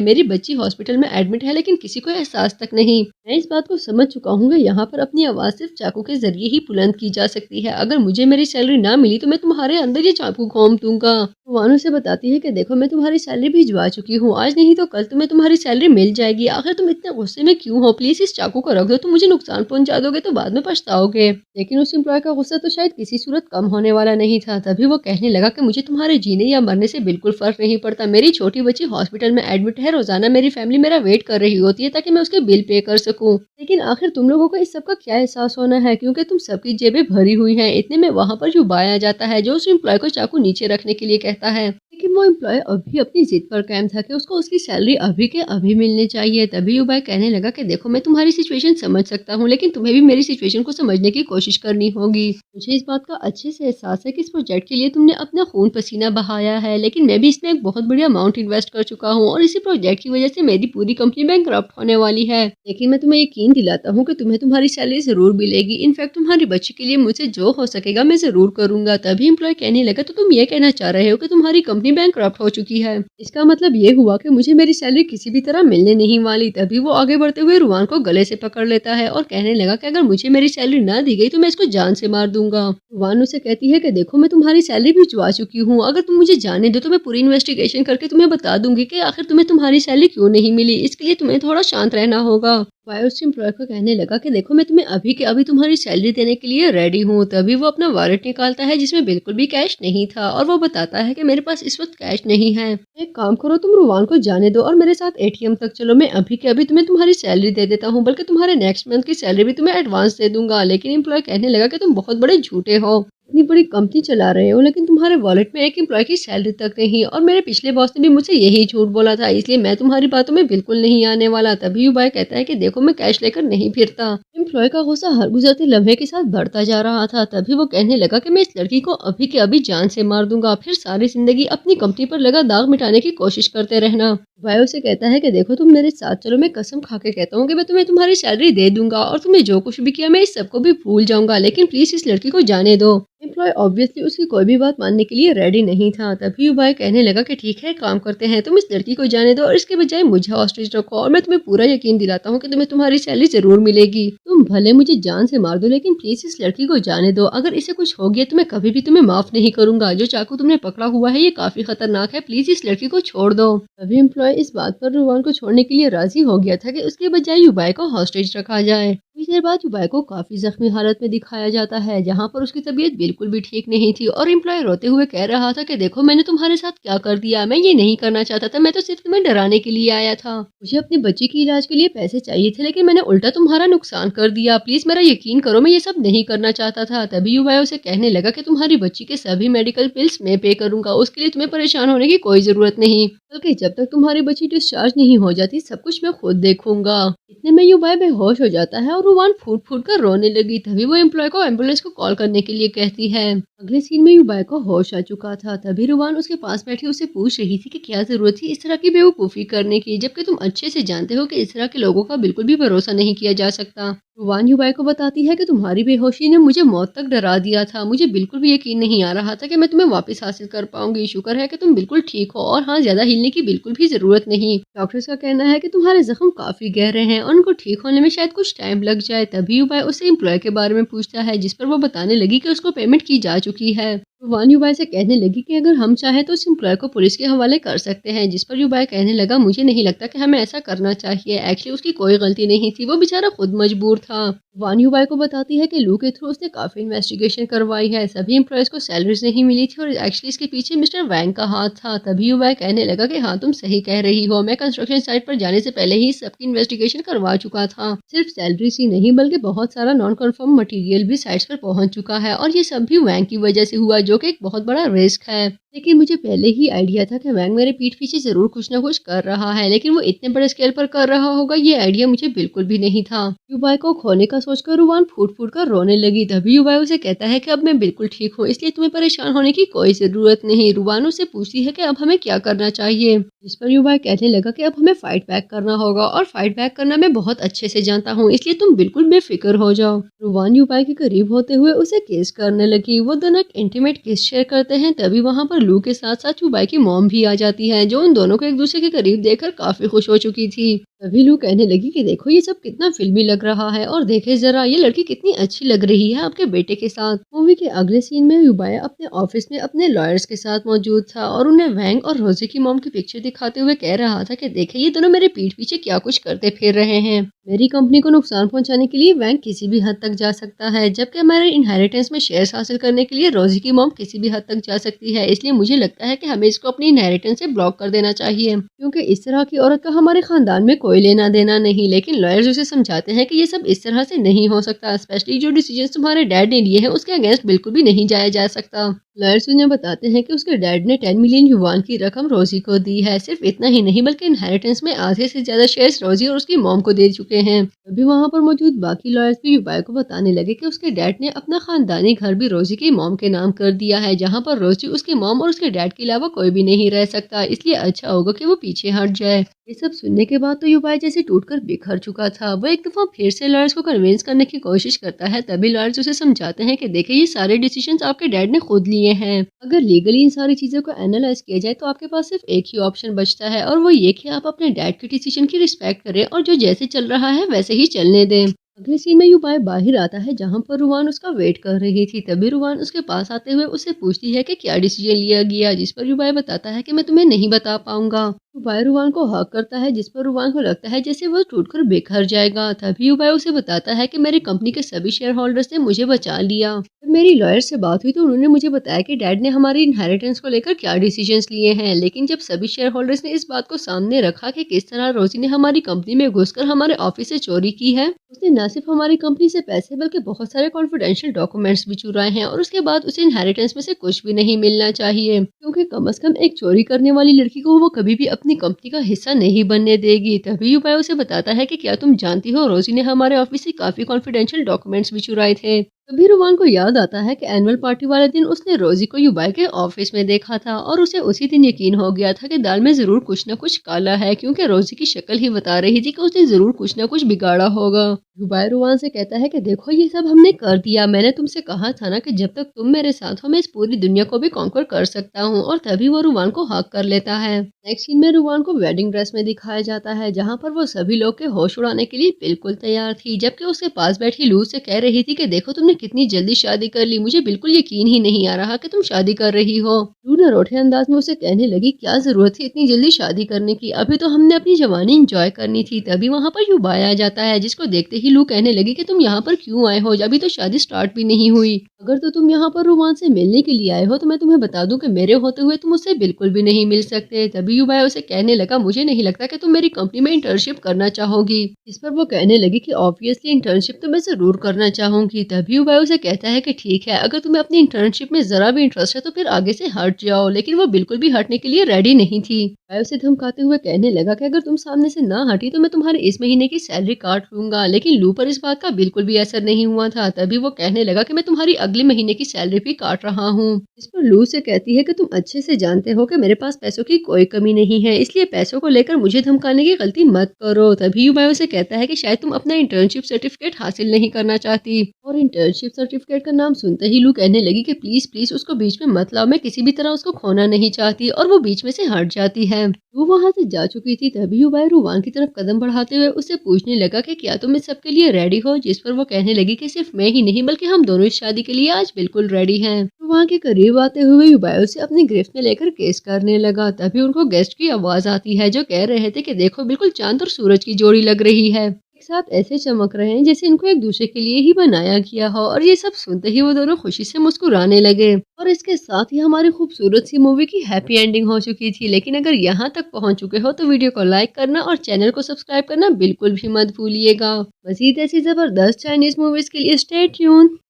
मेरी बच्ची हॉस्पिटल में एडमिट है, लेकिन किसी को एहसास तक नहीं। मैं इस बात को समझ चुका हूँ कि यहाँ पर अपनी आवाज सिर्फ चाकू के जरिए ही बुलंद की जा सकती है। अगर मुझे मेरी सैलरी ना मिली तो मैं तुम्हारे अंदर ये चाकू घोंप दूंगा। वानू से बताती है कि देखो मैं तुम्हारी सैलरी भिजवा चुकी हूँ, आज नहीं तो कल तुम्हें तुम्हारी सैलरी मिल जाएगी। आखिर तुम इतने गुस्से में क्यों हो? प्लीज इस चाकू को रख दो, तुम मुझे नुकसान पहुंचा दोगे तो बाद में पछताओगे। लेकिन उस एम्प्लॉय का गुस्सा तो शायद किसी सूरत कम होने वाला नहीं था। तभी वो कहने लगा कि मुझे तुम्हारे जीने या मरने से बिल्कुल फर्क नहीं पड़ता। मेरी छोटी बच्ची हॉस्पिटल में एडमिट है, रोजाना मेरी फैमिली मेरा वेट कर रही होती है ताकि मैं उसके बिल पे कर सकूं। लेकिन आखिर तुम लोगों को इस सब का क्या एहसास होना है, क्योंकि तुम सबकी जेबें भरी हुई हैं। इतने में वहां पर युबाई आ जाता है, जो उस एम्प्लॉय को चाकू नीचे रखने के लिए कहता है। लेकिन वो एम्प्लॉय अभी अपनी जिद पर कायम था कि उसको उसकी सैलरी अभी के अभी मिलनी चाहिए। तभी युबाई कहने लगा कि देखो मैं तुम्हारी सिचुएशन समझ सकता हूँ, लेकिन तुम्हें भी मेरी सिचुएशन को समझने की कोशिश करनी होगी। मुझे इस बात का अच्छे से एहसास है कि इस प्रोजेक्ट के लिए तुमने अपना खून पसीना बहाया है, लेकिन मैं भी इसमें एक बहुत बड़ी अमाउंट इन्वेस्ट कर चुका हूँ और इसी प्रोजेक्ट की वजह से मेरी पूरी कंपनी बैंकक्रप्ट होने वाली है। लेकिन मैं तुम्हें यकीन दिलाता हूँ कि तुम्हें तुम्हारी सैलरी जरूर मिलेगी। इनफैक्ट तुम्हारी बच्ची के लिए मुझसे जो हो सकेगा मैं जरूर करूंगा। तभी एम्प्लॉय कहने लगा तो तुम ये कहना चाह रहे हो कि तुम्हारी कंपनी बैंकक्रप्ट हो चुकी है? इसका मतलब ये हुआ कि मुझे मेरी सैलरी किसी भी तरह मिलने नहीं वाली। तभी वो आगे बढ़ते हुए रुवान को गले से पकड़ लेता है और कहने लगा कि अगर मुझे मेरी सैलरी ना दी गई तो मैं इसको जान से मार दूंगा। रुवान उसे कहती है कि देखो मैं तुम्हारी सैलरी भिजवा चुकी हूँ, अगर तुम मुझे जाने दो तो मैं पूरी इन्वेस्टिगेशन करके तुम्हें बता दूंगी कि आखिर तुम्हें तुम्हारी सैलरी क्यों नहीं मिली। इसके लिए तुम्हें थोड़ा शांत रहना होगा। वायर एम्प्लॉय को कहने लगा कि देखो मैं तुम्हें अभी के अभी तुम्हारी सैलरी देने के लिए रेडी हूँ। तभी वो अपना वॉलेट निकालता है जिसमें बिल्कुल भी कैश नहीं था, और वो बताता है कि मेरे पास इस वक्त कैश नहीं है। एक काम करो, तुम रुवान को जाने दो और मेरे साथ एटीएम तक चलो। मैं अभी के अभी तुम्हें तुम्हारी सैलरी दे देता हूँ, बल्कि तुम्हारे नेक्स्ट मंथ की सैलरी भी तुम्हें एडवांस दे दूंगा। लेकिन एम्प्लॉय कहने लगा कि तुम बहुत बड़े झूठे हो, इतनी बड़ी कंपनी चला रहे हो लेकिन तुम्हारे वॉलेट में एक एम्प्लॉय की सैलरी तक नहीं, और मेरे पिछले बॉस ने भी मुझसे यही झूठ बोला था, इसलिए मैं तुम्हारी बातों में बिल्कुल नहीं आने वाला। तभी युबाई कहता है कि देखो मैं कैश लेकर नहीं फिरता। एम्प्लॉय का गुस्सा हर गुजरते लम्हे के साथ बढ़ता जा रहा था। तभी वो कहने लगा कि मैं इस लड़की को अभी के अभी जान से मार दूंगा, फिर सारी जिंदगी अपनी कंपनी पर लगा दाग मिटाने की कोशिश करते रहना। भाई उसे कहता है कि देखो तुम मेरे साथ चलो, मैं कसम खा के कहता हूँ कि मैं तुम्हें तुम्हारी सैलरी दे दूंगा और तुमने जो कुछ भी किया मैं इस सबको भी भूल जाऊंगा, लेकिन प्लीज इस लड़की को जाने दो। एम्प्लॉय ऑब्वियसली उसकी कोई भी बात मानने के लिए रेडी नहीं था। तभी युबाई कहने लगा कि ठीक है, काम करते हैं, तुम इस लड़की को जाने दो और इसके बजाय मुझे हॉस्टेज रखो और मैं तुम्हें पूरा यकीन दिलाता हूँ कि तुम्हें तुम्हारी सैलरी जरूर मिलेगी। तुम भले मुझे जान से मार दो, लेकिन प्लीज इस लड़की को जाने दो। अगर इसे कुछ हो गया तो मैं कभी भी तुम्हें माफ नहीं करूंगा। जो चाकू तुमने पकड़ा हुआ है ये काफी खतरनाक है, प्लीज इस लड़की को छोड़ दो। तभी एम्प्लॉय इस बात पर रुवान को छोड़ने के लिए राजी हो गया था कि उसके बजाय युबाई को हॉस्टेज रखा जाए। कुछ देर बाद युबाई को काफी जख्मी हालत में दिखाया जाता है, जहाँ पर उसकी तबीयत बिल्कुल भी ठीक नहीं थी और एम्प्लॉय रोते हुए कह रहा था कि देखो मैंने तुम्हारे साथ क्या कर दिया, मैं ये नहीं करना चाहता था, मैं तो सिर्फ तुम्हें डराने के लिए आया था। मुझे अपनी बच्ची के इलाज के लिए पैसे चाहिए थे, लेकिन मैंने उल्टा तुम्हारा नुकसान कर दिया। प्लीज मेरा यकीन करो, मैं ये सब नहीं करना चाहता था। तभी युबाई उसे कहने लगा कि तुम्हारी बच्ची के सभी मेडिकल बिल्स मैं पे करूंगा, उसके लिए तुम्हें परेशान होने की कोई जरूरत नहीं, बल्कि जब तक तुम्हारी बच्ची डिस्चार्ज नहीं हो जाती सब कुछ मैं खुद देखूंगा। इतने में युबाई बेहोश हो जाता है और रुवान फूट फूट कर रोने लगी। तभी वो एम्प्लॉय को एम्बुलेंस को कॉल करने के लिए कहती है। अगले सीन में युबाई को होश आ चुका था। तभी रुवान उसके पास बैठी उसे पूछ रही थी कि क्या जरूरत थी इस तरह की बेवकूफ़ी करने की, जबकि तुम अच्छे से जानते हो कि इस तरह के लोगों का बिल्कुल भी भरोसा नहीं किया जा सकता। रुवान युबाई को बताती है कि तुम्हारी बेहोशी ने मुझे मौत तक डरा दिया था, मुझे बिल्कुल भी यकीन नहीं आ रहा था कि मैं तुम्हें वापस हासिल कर पाऊंगी। शुक्र है कि तुम बिल्कुल ठीक हो और हाँ, ज्यादा हिलने की बिल्कुल भी जरूरत नहीं। डॉक्टर्स का कहना है कि तुम्हारे जख्म काफी गहरे हैं और उनको ठीक होने में शायद कुछ टाइम लग जाए। तभी युबाई उसे एम्प्लॉय के बारे में पूछता है, जिस पर वो बताने लगी कि उसको पेमेंट की जा चुकी है। रुवान युबाई से कहने लगी कि अगर हम चाहें तो उस एम्प्लॉय को पुलिस के हवाले कर सकते हैं, जिस पर युबाई कहने लगा मुझे नहीं लगता कि हमें ऐसा करना चाहिए, एक्चुअली उसकी कोई गलती नहीं थी, वो बेचारा खुद मजबूर था। रुवान युबाई को बताती है कि लू के थ्रू उसने काफी इन्वेस्टिगेशन करवाई है, सभी एम्प्लॉयज को सैलरीज नहीं मिली थी और एक्चुअली इसके पीछे मिस्टर वैंग का हाथ था। तभी युबाई कहने लगा कि हाँ तुम सही कह रही हो, मैं कंस्ट्रक्शन साइट पर जाने से पहले ही सबकी इन्वेस्टिगेशन करवा चुका था। सिर्फ सैलरीज ही नहीं बल्कि बहुत सारा नॉन कन्फर्म मटीरियल भी साइट्स पर पहुंच चुका है और ये सब भी वैंग की वजह से हुआ, जो कि एक बहुत बड़ा रिस्क है। लेकिन मुझे पहले ही आइडिया था कि वैंग मेरे पीठ पीछे जरूर कुछ ना कुछ कर रहा है, लेकिन वो इतने बड़े स्केल पर कर रहा होगा ये आइडिया मुझे बिल्कुल भी नहीं था। युबाई को खोने का सोचकर रुवान फूट फूट कर रोने लगी। तभी युबाई उसे कहता है कि अब मैं बिल्कुल ठीक हूँ, इसलिए तुम्हें परेशान होने की कोई जरूरत नहीं। रुवान उससे पूछती है कि अब हमें क्या करना चाहिए, जिस पर युबाई कहने लगा कि अब हमें फाइट बैक करना होगा और फाइट बैक करना मैं बहुत अच्छे से जानता हूँ, इसलिए तुम बिल्कुल बेफिक्र हो जाओ। रुवान युबाई के करीब होते हुए उसे किस करने लगी। वो दोनों एक इंटीमेट किस शेयर करते हैं। तभी वहाँ पर लू के साथ साथ युबाई की मॉम भी आ जाती है, जो उन दोनों को एक दूसरे के करीब देखकर काफी खुश हो चुकी थी। तभी लू कहने लगी कि देखो ये सब कितना फिल्मी लग रहा है और देखे जरा ये लड़की कितनी अच्छी लग रही है आपके बेटे के साथ। मूवी के अगले सीन में युबाई अपने ऑफिस में अपने लॉयर्स के साथ मौजूद था और उन्हें वैंग और रोजी की मॉम की पिक्चर दिखाते हुए कह रहा था कि देखे ये दोनों मेरे पीठ पीछे क्या कुछ करते फिर रहे हैं। मेरी कंपनी को नुकसान पहुंचाने के लिए वैंग किसी भी हद तक जा सकता है, जबकि हमारे इनहेरिटेंस में शेयर्स हासिल करने के लिए रोजी की मॉम किसी भी हद तक जा सकती है। इसलिए मुझे लगता है कि हमें इसको अपनी इनहेरिटेंस से ब्लॉक कर देना चाहिए, क्योंकि इस तरह की औरत का हमारे खानदान में कोई लेना देना नहीं। लेकिन लॉयर्स उसे समझाते हैं कि ये सब इस तरह से नहीं हो सकता, स्पेशली जो डिसीजन तुम्हारे डैड ने लिए हैं उसके अगेंस्ट बिल्कुल भी नहीं जाया जा सकता। लॉयर्स उन्हें बताते हैं कि उसके डैड ने 10 मिलियन युवान की रकम रोजी को दी है। सिर्फ इतना ही नहीं बल्कि इनहेरिटेंस में आधे से ज्यादा शेयर्स रोजी और उसकी मॉम को दे चुके हैं। अभी वहाँ पर मौजूद बाकी लॉयर्स भी युबाई को बताने लगे कि उसके डैड ने अपना खानदानी घर भी रोजी की मॉम के नाम कर दिया है, जहाँ पर रोजी, उसकी मॉम और उसके डैड के अलावा कोई भी नहीं रह सकता, इसलिए अच्छा होगा कि वो पीछे हट जाए। ये सब सुनने के बाद तो युबाई जैसे टूटकर बिखर चुका था। वो एक दफा फिर से लॉयर्स को कन्विंस करने की कोशिश करता है। तभी लॉयर्स उसे समझाते हैं कि देखिए ये सारे डिसीजंस आपके डैड ने खुद लिए हैं। अगर लीगली इन सारी चीजों को एनालाइज किया जाए तो आपके पास सिर्फ एक ही ऑप्शन बचता है, और वो ये कि आप अपने डैड के डिसीजन की रिस्पेक्ट करें और जो जैसे चल रहा है वैसे ही चलने दें। अगले सीन में युबाई बाहर आता है, जहाँ पर रुवान उसका वेट कर रही थी। तभी रुवान उसके पास आते हुए उससे पूछती है कि क्या डिसीजन लिया गया, जिस पर युबाई बताता है कि मैं तुम्हें नहीं बता पाऊंगा। युबाई रुवान को हक करता है, जिस पर रुवान को लगता है जैसे वो टूटकर बिखर जाएगा। तभी युबाई उसे बताता है कि मेरी कंपनी के सभी शेयर होल्डर्स ने मुझे बचा लिया। जब मेरी लॉयर से बात हुई तो उन्होंने मुझे बताया कि डैड ने हमारी इनहेरिटेंस को लेकर क्या डिसीजंस लिए हैं, लेकिन जब सभी शेयर होल्डर्स ने इस बात को सामने रखा कि किस तरह रोजी ने हमारी कंपनी में घुसकर हमारे ऑफिस से चोरी की है, उसने न सिर्फ हमारी कंपनी से पैसे बल्कि बहुत सारे कॉन्फिडेंशियल डॉक्यूमेंट्स भी चुराए हैं, और उसके बाद उसे इनहेरिटेंस में से कुछ भी नहीं मिलना चाहिए, क्योंकि कम से कम एक चोरी करने वाली लड़की को वो कभी भी अपनी कंपनी का हिस्सा नहीं बनने देगी। तभी युबाई उसे बताता है कि क्या तुम जानती हो, रोजी ने हमारे ऑफिस से काफी कॉन्फिडेंशियल डॉक्यूमेंट्स भी चुराए थे। तभी रुवान को याद आता है कि एनुअल पार्टी वाले दिन उसने रोजी को युबाई के ऑफिस में देखा था और उसे उसी दिन यकीन हो गया था कि दाल में जरूर कुछ न कुछ काला है, क्योंकि रोजी की शक्ल ही बता रही थी कि उसने जरूर कुछ न कुछ बिगाड़ा होगा। युबाई रुवान से कहता है कि देखो ये सब हमने कर दिया, मैंने तुमसे कहा था ना कि जब तक तुम मेरे साथ हो मैं इस पूरी दुनिया को भी कॉन्कर कर सकता हूँ। और तभी वो रुवान को हक कर लेता है। नेक्स्ट सीन में रुवान को वेडिंग ड्रेस में दिखाया जाता है, जहाँ पर वो सभी लोग के होश उड़ाने के लिए बिल्कुल तैयार थी, जबकि उसके पास बैठी लू से कह रही थी कि देखो तुमने कितनी जल्दी शादी कर ली, मुझे बिल्कुल यकीन ही नहीं आ रहा कि तुम शादी कर रही हो। लू नरोठे अंदाज में उसे कहने लगी क्या जरूरत थी इतनी जल्दी शादी करने की, अभी तो हमने अपनी जवानी एंजॉय करनी थी। तभी वहाँ पर युबाई आ जाता है, जिसको देखते ही लू कहने लगी कि तुम यहाँ पर क्यों आए हो, अभी तो शादी स्टार्ट भी नहीं हुई। अगर तो तुम यहाँ पर रुवान से मिलने के लिए आए हो तो मैं तुम्हें बता दूं कि मेरे होते हुए तुम उससे बिल्कुल भी नहीं मिल सकते। तभी युबाई उसे कहने लगा मुझे नहीं लगता कि तुम मेरी कंपनी में इंटर्नशिप करना चाहोगी। इस पर वो कहने लगी कि ऑब्वियसली इंटर्नशिप तो मैं जरूर करना चाहूंगी। तभी युबाई उसे कहता है कि ठीक है, अगर तुम्हें अपनी इंटर्नशिप में जरा भी इंटरेस्ट है तो फिर आगे से हट जाओ। लेकिन वो बिल्कुल भी हटने के लिए रेडी नहीं थी। युबाई उसे धमकाते हुए कहने लगा कि अगर तुम सामने से ना हटी तो मैं तुम्हारे इस महीने की सैलरी काट लूंगा। लेकिन लू पर इस बात का बिल्कुल भी असर नहीं हुआ था। तभी वो कहने लगा कि मैं तुम्हारी अगले महीने की सैलरी भी काट रहा हूँ। इस पर लू से कहती है कि तुम अच्छे से जानते हो कि मेरे पास पैसों की कोई कमी नहीं है, इसलिए पैसों को लेकर मुझे धमकाने की गलती मत करो। तभी युबाई उसे कहता है कि शायद तुम अपना इंटर्नशिप सर्टिफिकेट हासिल नहीं करना चाहती। और इंटर्नशिप सर्टिफिकेट का नाम सुनते ही लू कहने लगी कि प्लीज प्लीज उसको बीच में मत लाओ, मैं किसी भी तरह उसको खोना नहीं चाहती। और वो बीच में से हट जाती है। वो वहां से जा चुकी थी। तभी युबाई रुवान की तरफ कदम बढ़ाते हुए उससे पूछने लगा कि क्या तुम इस सब के लिए रेडी हो। जिस पर वो कहने लगी कि सिर्फ मैं ही नहीं बल्कि हम दोनों इस शादी के लिए आज बिल्कुल रेडी हैं। रुवान के करीब आते हुए युबाई उसे अपनी गिरफ्त में लेकर केस करने लगा। तभी उनको गेस्ट की आवाज आती है जो कह रहे थे कि देखो बिल्कुल चांद और सूरज की जोड़ी लग रही है, एक साथ ऐसे चमक रहे हैं जैसे इनको एक दूसरे के लिए ही बनाया गया हो। और ये सब सुनते ही वो दोनों खुशी से मुस्कुराने लगे। और इसके साथ ही हमारी खूबसूरत सी मूवी की हैप्पी एंडिंग हो चुकी थी। लेकिन अगर यहाँ तक पहुँच चुके हो तो वीडियो को लाइक करना और चैनल को सब्सक्राइब करना बिल्कुल भी मत भूलिएगा। मजीद ऐसी जबरदस्त चाइनीज मूवीज के लिए स्टे ट्यून।